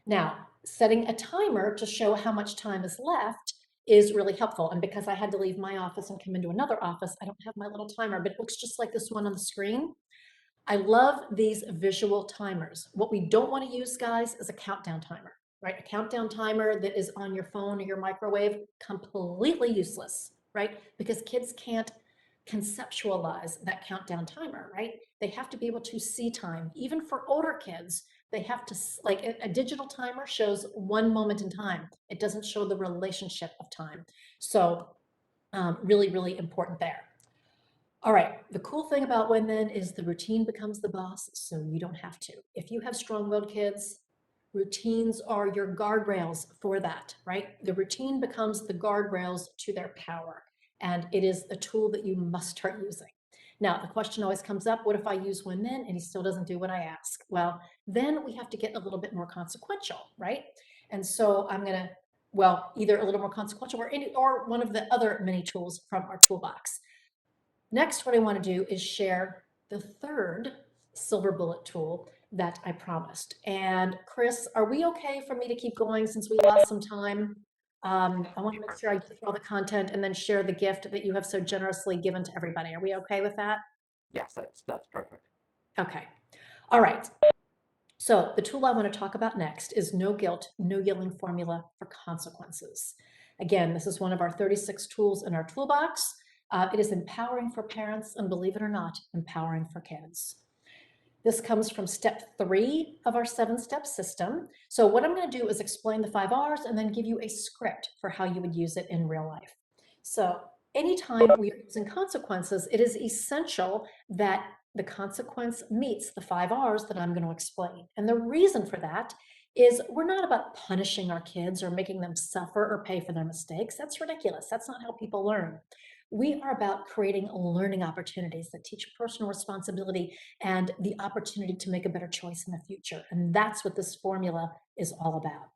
C: Now, setting a timer to show how much time is left is really helpful. And because I had to leave my office and come into another office, I don't have my little timer, but it looks just like this one on the screen. I love these visual timers. What we don't want to use, guys, is a countdown timer, right? A countdown timer that is on your phone or your microwave, completely useless, right? Because kids can't conceptualize that countdown timer, right? They have to be able to see time. Even for older kids, they have to, like a digital timer shows 1 moment in time. It doesn't show the relationship of time. So really, really important there. All right, the cool thing about when then is the routine becomes the boss, so you don't have to. If you have strong-willed kids, routines are your guardrails for that, right? The routine becomes the guardrails to their power, and it is a tool that you must start using. Now, the question always comes up, what if I use when then and he still doesn't do what I ask? Well, then we have to get a little bit more consequential, right? And so I'm gonna, well, either a little more consequential or one of the other many tools from our toolbox. Next, what I want to do is share the third silver bullet tool that I promised. And Chris, are we okay for me to keep going since we lost some time? I want to make sure I get through all the content and then share the gift that you have so generously given to everybody. Are we okay with that?
B: Yes, that's perfect.
C: Okay. All right. So the tool I want to talk about next is no guilt, no yelling formula for consequences. Again, this is one of our 36 tools in our toolbox. It is empowering for parents and, believe it or not, empowering for kids. This comes from step 3 of our 7-step system. So what I'm going to do is explain the 5 R's and then give you a script for how you would use it in real life. So anytime we are using consequences, it is essential that the consequence meets the 5 R's that I'm going to explain. And the reason for that is we're not about punishing our kids or making them suffer or pay for their mistakes. That's ridiculous. That's not how people learn. We are about creating learning opportunities that teach personal responsibility and the opportunity to make a better choice in the future. And that's what this formula is all about.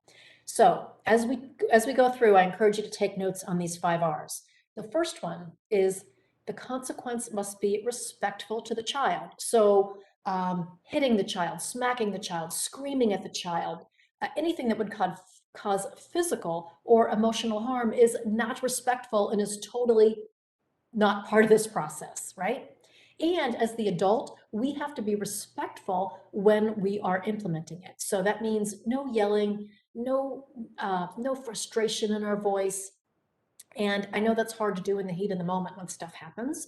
C: So as we go through, I encourage you to take notes on these 5 R's. The first one is the consequence must be respectful to the child. So hitting the child, smacking the child, screaming at the child, anything that would cause physical or emotional harm is not respectful and is totally not part of this process, right? And as the adult, we have to be respectful when we are implementing it. So that means no yelling, no frustration in our voice. And I know that's hard to do in the heat of the moment when stuff happens.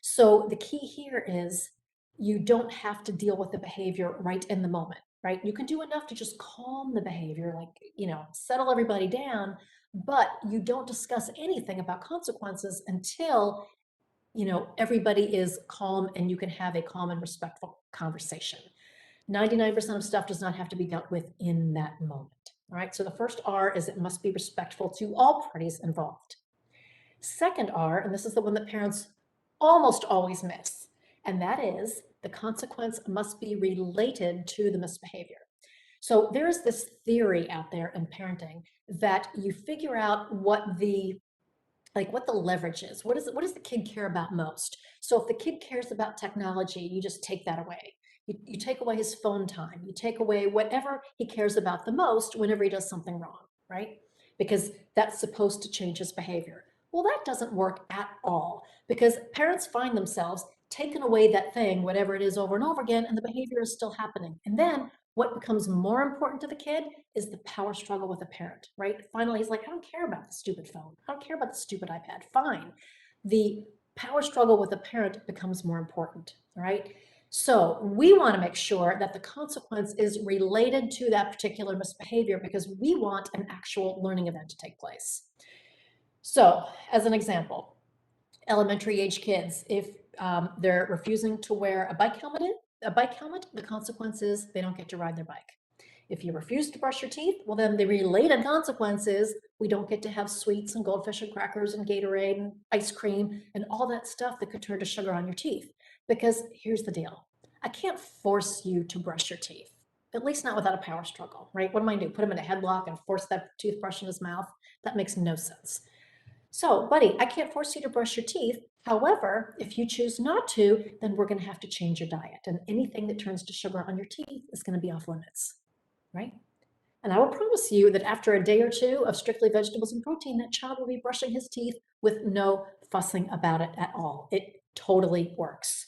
C: So the key here is you don't have to deal with the behavior right in the moment, right? You can do enough to just calm the behavior, like, settle everybody down, but you don't discuss anything about consequences until everybody is calm and you can have a calm and respectful conversation. 99% of stuff does not have to be dealt with in that moment. All right, so the first R is it must be respectful to all parties involved. Second R, and this is the one that parents almost always miss, and that is the consequence must be related to the misbehavior. So there is this theory out there in parenting that you figure out what the leverage is. What does the kid care about most? So if the kid cares about technology, you just take that away. You take away his phone time. You take away whatever he cares about the most whenever he does something wrong, right? Because that's supposed to change his behavior. Well, that doesn't work at all because parents find themselves taking away that thing, whatever it is, over and over again, and the behavior is still happening. And then
D: What becomes more important to the kid is the power struggle with a parent, right? Finally, he's like, I don't care about the stupid phone. I don't care about the stupid iPad. Fine. The power struggle with a parent becomes more important, right? So we want to make sure that the consequence is related to that particular misbehavior because we want an actual learning event to take place. So as an example, elementary age kids, if they're refusing to wear a bike helmet, the consequence is they don't get to ride their bike. If you refuse to brush your teeth, well, then the related consequence is we don't get to have sweets and goldfish and crackers and Gatorade and ice cream and all that stuff that could turn to sugar on your teeth. Because here's the deal. I can't force you to brush your teeth, at least not without a power struggle, right? What am I gonna do? Put him in a headlock and force that toothbrush in his mouth? That makes no sense. So, buddy, I can't force you to brush your teeth. However, if you choose not to, then we're going to have to change your diet. And anything that turns to sugar on your teeth is going to be off limits, right? And I will promise you that after a day or two of strictly vegetables and protein, that child will be brushing his teeth with no fussing about it at all. It totally works.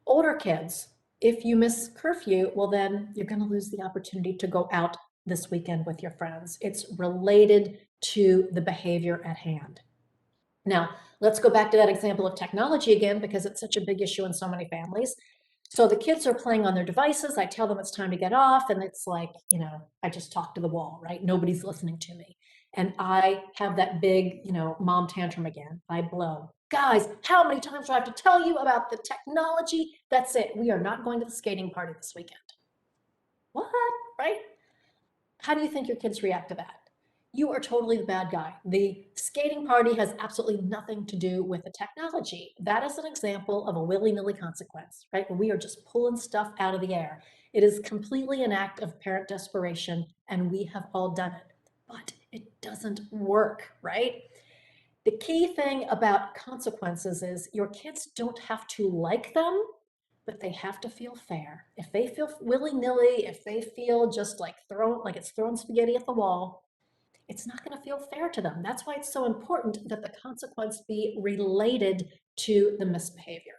D: Older kids, if you miss curfew, well, then you're going to lose the opportunity to go out this weekend with your friends. It's related to the behavior at hand. Now, let's go back to that example of technology again, because it's such a big issue in so many families. So the kids are playing on their devices. I tell them it's time to get off, and it's like, I just talk to the wall, right? Nobody's listening to me. And I have that big, mom tantrum again. I blow. Guys, how many times do I have to tell you about the technology? That's it. We are not going to the skating party this weekend. What? Right? How do you think your kids react to that? You are totally the bad guy. The skating party has absolutely nothing to do with the technology. That is an example of a willy-nilly consequence, right? Where we are just pulling stuff out of the air. It is completely an act of parent desperation, and we have all done it. But it doesn't work, right? The key thing about consequences is your kids don't have to like them, but they have to feel fair. If they feel willy-nilly, if they feel just like it's throwing spaghetti at the wall, it's not going to feel fair to them. That's why it's so important that the consequence be related to the misbehavior.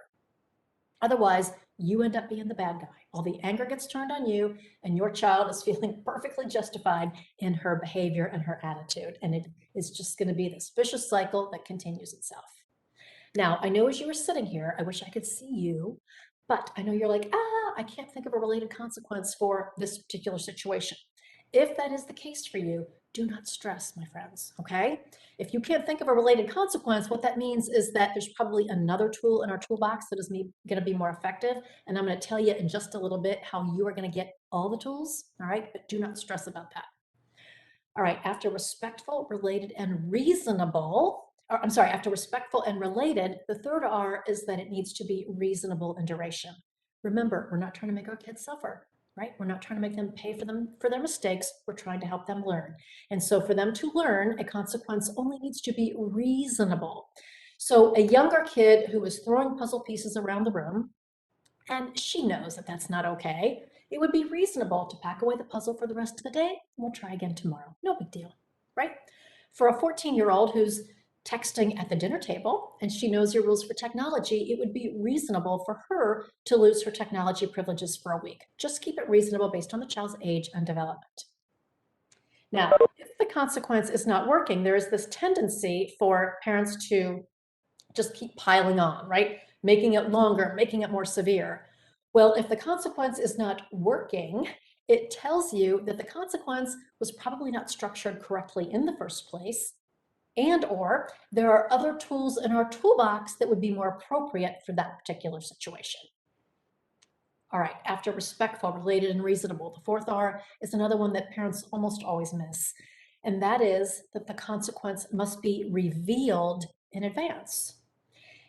D: Otherwise, you end up being the bad guy. All the anger gets turned on you, and your child is feeling perfectly justified in her behavior and her attitude. And it is just going to be this vicious cycle that continues itself. Now, I know as you were sitting here, I wish I could see you, but I know you're like, I can't think of a related consequence for this particular situation. If that is the case for you, do not stress, my friends, okay? If you can't think of a related consequence, what that means is that there's probably another tool in our toolbox that is going to be more effective, and I'm going to tell you in just a little bit how you are going to get all the tools, all right? But do not stress about that. All right, after respectful, related, and reasonable, after respectful and related, the third R is that it needs to be reasonable in duration. Remember, we're not trying to make our kids suffer, right? We're not trying to make them pay for their mistakes. We're trying to help them learn. And so for them to learn, a consequence only needs to be reasonable. So a younger kid who is throwing puzzle pieces around the room, and she knows that that's not okay, it would be reasonable to pack away the puzzle for the rest of the day. We'll try again tomorrow. No big deal, right? For a 14-year-old who's texting at the dinner table and she knows your rules for technology, it would be reasonable for her to lose her technology privileges for a week. Just keep it reasonable based on the child's age and development. Now, if the consequence is not working, there is this tendency for parents to just keep piling on, right? Making it longer, making it more severe. Well, if the consequence is not working, it tells you that the consequence was probably not structured correctly in the first place, and/or there are other tools in our toolbox that would be more appropriate for that particular situation. All right, after respectful, related, and reasonable, the fourth R is another one that parents almost always miss, and that is that the consequence must be revealed in advance.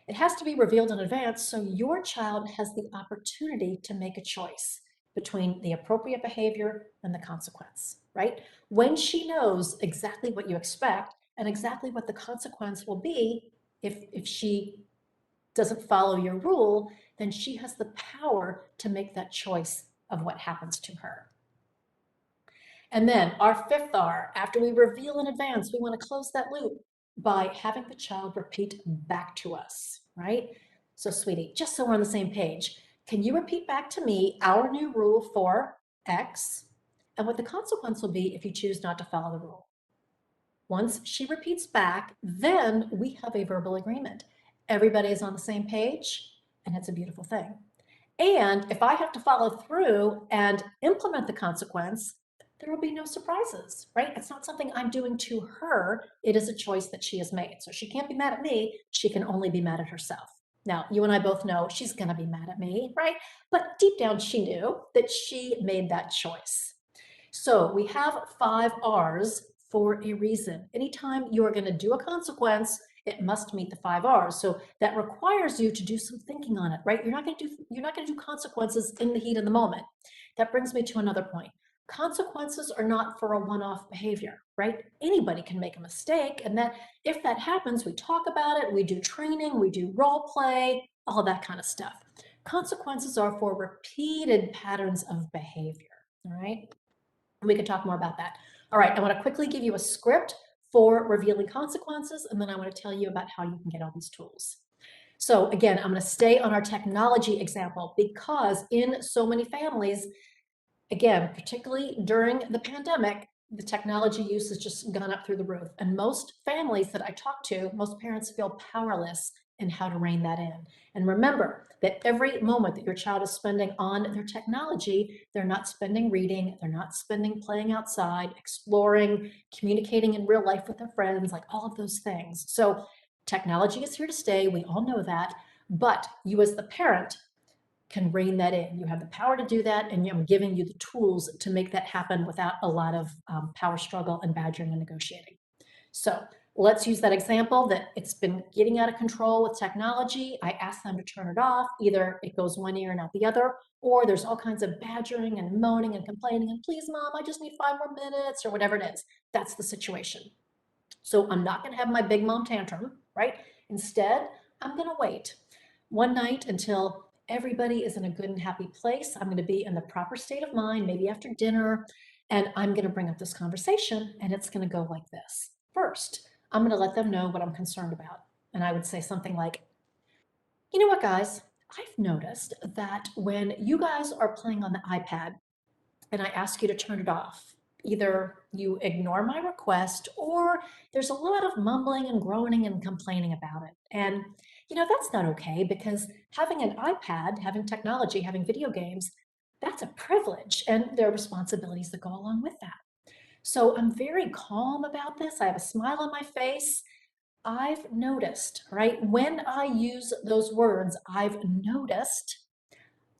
D: It has to be revealed in advance so your child has the opportunity to make a choice between the appropriate behavior and the consequence, right? When she knows exactly what you expect and exactly what the consequence will be if she doesn't follow your rule, then she has the power to make that choice of what happens to her. And then our fifth R, after we reveal in advance, we want to close that loop by having the child repeat back to us, right? So sweetie, just so we're on the same page, can you repeat back to me our new rule for X and what the consequence will be if you choose not to follow the rule. Once she repeats back, then we have a verbal agreement. Everybody is on the same page, and it's a beautiful thing. And if I have to follow through and implement the consequence, there will be no surprises, right? It's not something I'm doing to her. It is a choice that she has made. So she can't be mad at me. She can only be mad at herself. Now, you and I both know she's going to be mad at me, right? But deep down, she knew that she made that choice. So we have 5 R's for a reason. Anytime you are going to do a consequence, it must meet the 5 R's. So that requires you to do some thinking on it, right? You're not going to do consequences in the heat of the moment. That brings me to another point. Consequences are not for a one-off behavior, right? Anybody can make a mistake, and that if that happens, we talk about it, we do training, we do role play, all that kind of stuff. Consequences are for repeated patterns of behavior, all right? We can talk more about that. All right, I want to quickly give you a script for revealing consequences, and then I want to tell you about how you can get all these tools. So again, I'm going to stay on our technology example because in so many families, again, particularly during the pandemic, the technology use has just gone up through the roof. And most families that I talk to, most parents feel powerless in how to rein that in. And remember that every moment that your child is spending on their technology, they're not spending reading, they're not spending playing outside, exploring, communicating in real life with their friends, like all of those things. So technology is here to stay. We all know that. But you as the parent can rein that in. You have the power to do that, and I'm giving you the tools to make that happen without a lot of power struggle and badgering and negotiating. So let's use that example that it's been getting out of control with technology. I ask them to turn it off. Either it goes one ear and out the other, or there's all kinds of badgering and moaning and complaining and please mom, I just need 5 more minutes or whatever it is. That's the situation. So I'm not gonna have my big mom tantrum, right? Instead, I'm gonna wait one night until everybody is in a good and happy place. I'm going to be in the proper state of mind, maybe after dinner, and I'm going to bring up this conversation, and it's going to go like this. First, I'm going to let them know what I'm concerned about. And I would say something like, you know what, guys, I've noticed that when you guys are playing on the iPad and I ask you to turn it off, either you ignore my request or there's a lot of mumbling and groaning and complaining about it. And, that's not okay because having an iPad, having technology, having video games, that's a privilege and there are responsibilities that go along with that. So I'm very calm about this. I have a smile on my face. I've noticed, right? When I use those words, I've noticed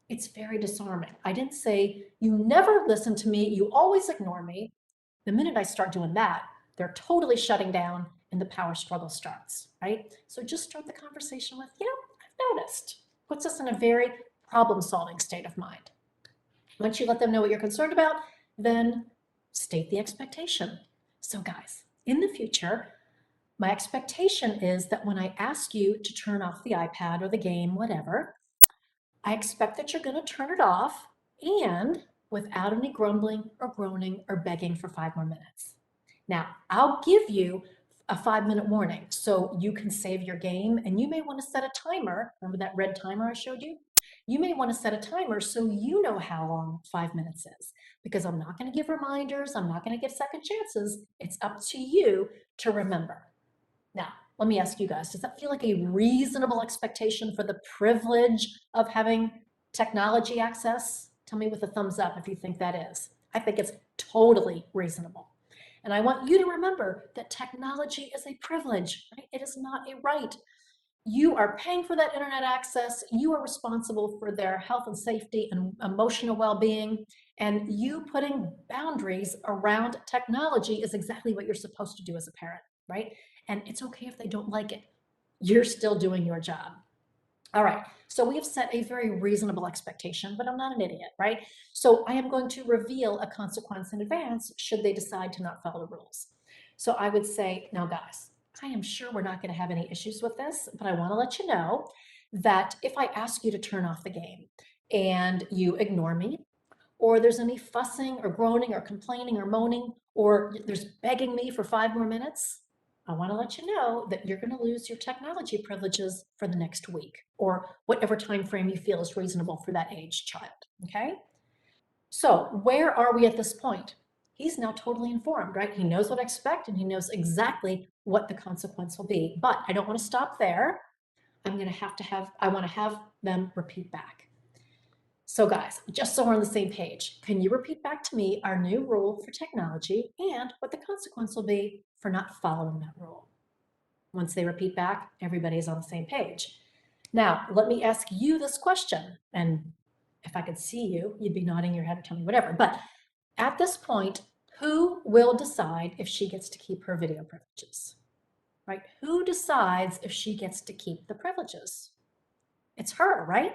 D: it's very disarming. I didn't say, you never listen to me, you always ignore me. The minute I start doing that, they're totally shutting down and the power struggle starts, right? So just start the conversation with, I've noticed. Puts us in a very problem-solving state of mind. Once you let them know what you're concerned about, then state the expectation. So guys, in the future, my expectation is that when I ask you to turn off the iPad or the game, whatever, I expect that you're going to turn it off and without any grumbling or groaning or begging for 5 more minutes. Now, I'll give you a 5-minute warning so you can save your game, and you may want to set a timer. Remember that red timer I showed you? You may want to set a timer so you know how long 5 minutes is, because I'm not going to give reminders. I'm not going to give second chances. It's up to you to remember. Now, let me ask you guys, does that feel like a reasonable expectation for the privilege of having technology access? Tell me with a thumbs up if you think that is. I think it's totally reasonable. And I want you to remember that technology is a privilege, right? It is not a right. You are paying for that internet access. You are responsible for their health and safety and emotional well-being. And you putting boundaries around technology is exactly what you're supposed to do as a parent, right? And it's okay if they don't like it. You're still doing your job. All right, so we have set a very reasonable expectation, but I'm not an idiot, right? So I am going to reveal a consequence in advance should they decide to not follow the rules. So I would say, now guys, I am sure we're not going to have any issues with this, but I want to let you know that if I ask you to turn off the game and you ignore me, or there's any fussing or groaning or complaining or moaning, or there's begging me for 5 more minutes, I want to let you know that you're going to lose your technology privileges for the next week or whatever time frame you feel is reasonable for that age child, okay? So where are we at this point? He's now totally informed, right? He knows what I expect and he knows exactly what the consequence will be. But I don't want to stop there. I want to have them repeat back. So guys, just so we're on the same page, can you repeat back to me our new rule for technology and what the consequence will be for not following that rule? Once they repeat back, everybody's on the same page. Now, let me ask you this question, and if I could see you, you'd be nodding your head or telling me whatever, but at this point, who will decide if she gets to keep her video privileges, right? Who decides if she gets to keep the privileges? It's her, right?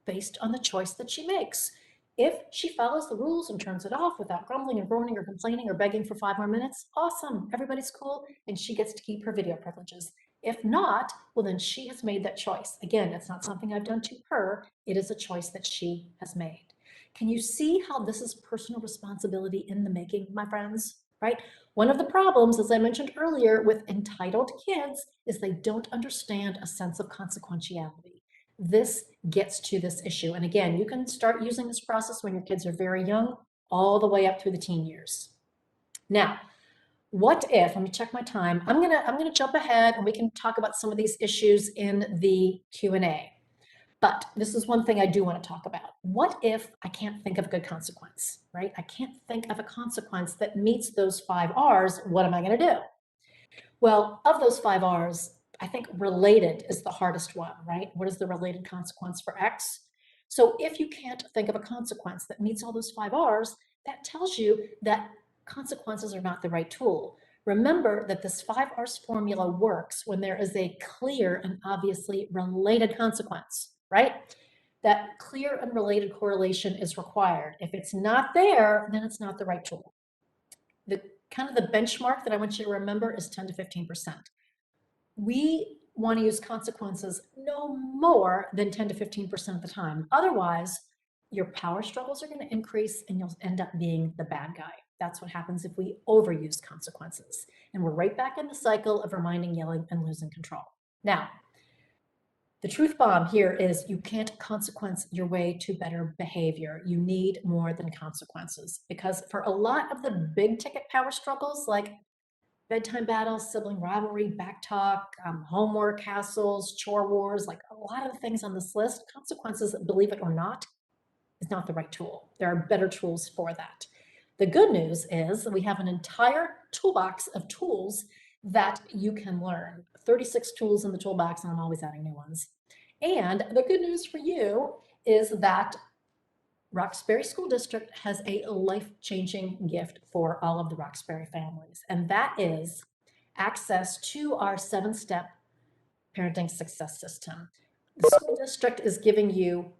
D: Based on the choice that she makes. If she follows the rules and turns it off without grumbling and groaning or complaining or begging for 5 more minutes, awesome, everybody's cool, and she gets to keep her video privileges. If not, well, then she has made that choice. Again, it's not something I've done to her, it is a choice that she has made. Can you see how this is personal responsibility in the making, my friends? Right? One of the problems, as I mentioned earlier, with entitled kids is they don't understand a sense of consequentiality. This gets to this issue. And again, you can start using this process when your kids are very young, all the way up through the teen years. Now, what if, let me check my time. I'm gonna jump ahead and we can talk about some of these issues in the Q&A. But this is one thing I do want to talk about. What if I can't think of a good consequence, right? I can't think of a consequence that meets those 5 R's. What am I going to do? Well, of those 5 R's, I think related is the hardest one, right? What is the related consequence for X? So if you can't think of a consequence that meets all those 5 R's, that tells you that consequences are not the right tool. Remember that this 5 R's formula works when there is a clear and obviously related consequence, right? That clear and related correlation is required. If it's not there, then it's not the right tool. The kind of the benchmark that I want you to remember is 10 to 15%. We want to use consequences no more than 10 to 15% of the time. Otherwise, your power struggles are going to increase and you'll end up being the bad guy. That's what happens if we overuse consequences. And we're right back in the cycle of reminding, yelling, and losing control. Now, the truth bomb here is you can't consequence your way to better behavior. You need more than consequences, because for a lot of the big ticket power struggles like bedtime battles, sibling rivalry, backtalk, homework hassles, chore wars, like a lot of the things on this list, consequences, believe it or not, is not the right tool. There are better tools for that. The good news is we have an entire toolbox of tools that you can learn. 36 tools in the toolbox, and I'm always adding new ones. And the good news for you is that Roxbury School District has a life-changing gift for all of the Roxbury families, and that is access to our 7-step parenting success system. The school district is giving you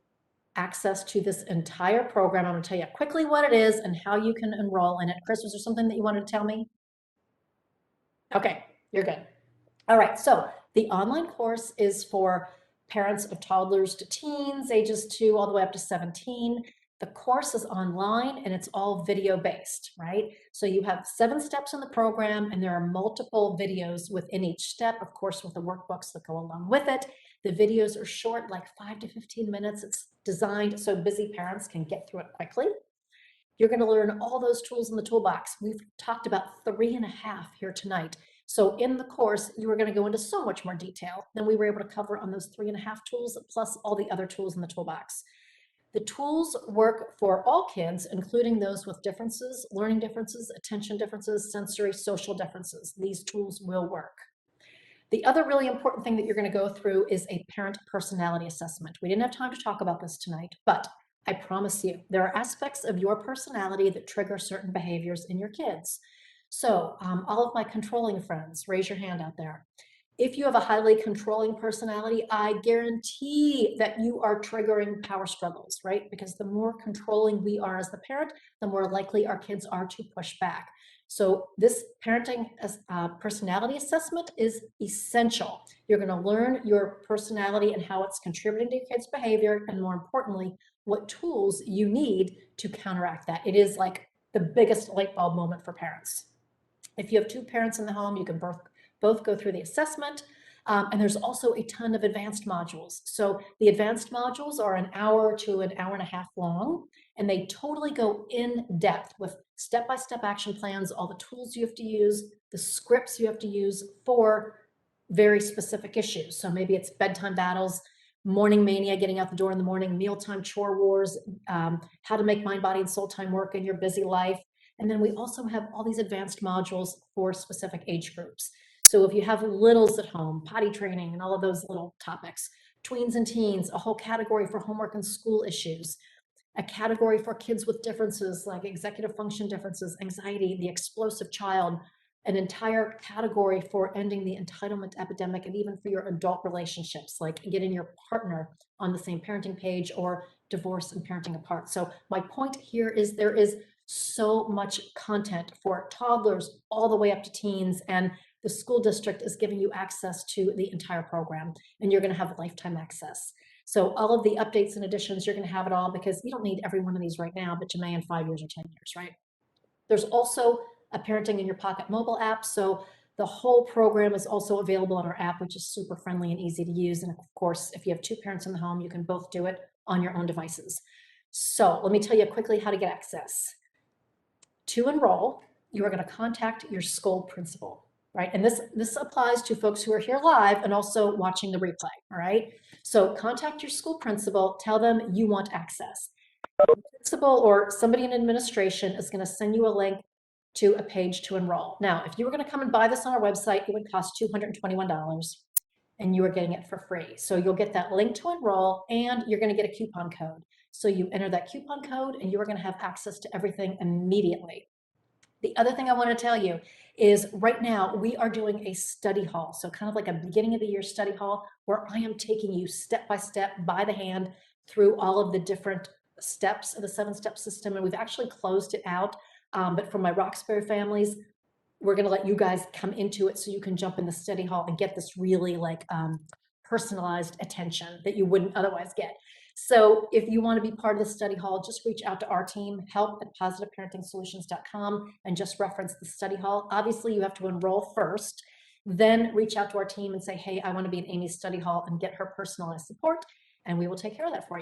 D: access to this entire program. I'm going to tell you quickly what it is and how you can enroll in it. Chris, was there something that you wanted to tell me? Okay, you're good. All right, so the online course is for parents of toddlers to teens, ages 2 all the way up to 17. The course is online and it's all video based, right? So you have 7 steps in the program and there are multiple videos within each step, of course, with the workbooks that go along with it. The videos are short, like 5 to 15 minutes. It's designed so busy parents can get through it quickly. You're going to learn all those tools in the toolbox. We've talked about 3.5 here tonight. So in the course, you are going to go into so much more detail than we were able to cover on those 3.5 tools, plus all the other tools in the toolbox. The tools work for all kids, including those with differences, learning differences, attention differences, sensory, social differences. These tools will work. The other really important thing that you're going to go through is a parent personality assessment. We didn't have time to talk about this tonight, but I promise you, there are aspects of your personality that trigger certain behaviors in your kids. So all of my controlling friends, raise your hand out there. If you have a highly controlling personality, I guarantee that you are triggering power struggles, right? Because the more controlling we are as the parent, the more likely our kids are to push back. So this parenting personality assessment is essential. You're going to learn your personality and how it's contributing to your kids' behavior, and more importantly, what tools you need to counteract that. It is like the biggest light bulb moment for parents. If you have 2 parents in the home, you can both go through the assessment. And there's also a ton of advanced modules. So the advanced modules are an hour to an hour and a half long, and they totally go in depth with step-by-step action plans, all the tools you have to use, the scripts you have to use for very specific issues. So maybe it's bedtime battles, morning mania, getting out the door in the morning, mealtime chore wars, how to make mind, body, and soul time work in your busy life. And then we also have all these advanced modules for specific age groups. So if you have littles at home, potty training and all of those little topics, tweens and teens, a whole category for homework and school issues, a category for kids with differences like executive function differences, anxiety, the explosive child, an entire category for ending the entitlement epidemic, and even for your adult relationships, like getting your partner on the same parenting page or divorce and parenting apart. So my point here is there is so much content for toddlers all the way up to teens, and the school district is giving you access to the entire program, and you're going to have lifetime access. So all of the updates and additions, you're going to have it all, because you don't need every one of these right now, but you may in 5 years or 10 years, right? There's also a Parenting in Your Pocket mobile app. So the whole program is also available on our app, which is super friendly and easy to use. And of course, if you have two parents in the home, you can both do it on your own devices. So let me tell you quickly how to get access. To enroll, you are going to contact your school principal, right? And this applies to folks who are here live and also watching the replay, all right? So contact your school principal, tell them you want access. The principal or somebody in administration is going to send you a link to a page to enroll. Now, if you were going to come and buy this on our website, it would cost $221, and you are getting it for free. So you'll get that link to enroll, and you're going to get a coupon code. So you enter that coupon code, and you are going to have access to everything immediately. The other thing I want to tell you is right now we are doing a study hall. So kind of like a beginning of the year study hall, where I am taking you step by step by the hand through all of the different steps of the 7-step system. And we've actually closed it out. But for my Roxbury families, we're going to let you guys come into it so you can jump in the study hall and get this really like personalized attention that you wouldn't otherwise get. So if you want to be part of the study hall, just reach out to our team, help@positiveparenting-solutions.com, and just reference the study hall. Obviously, you have to enroll first, then reach out to our team and say, hey, I want to be in Amy's study hall, and get her personalized support, and we will take care of that for you.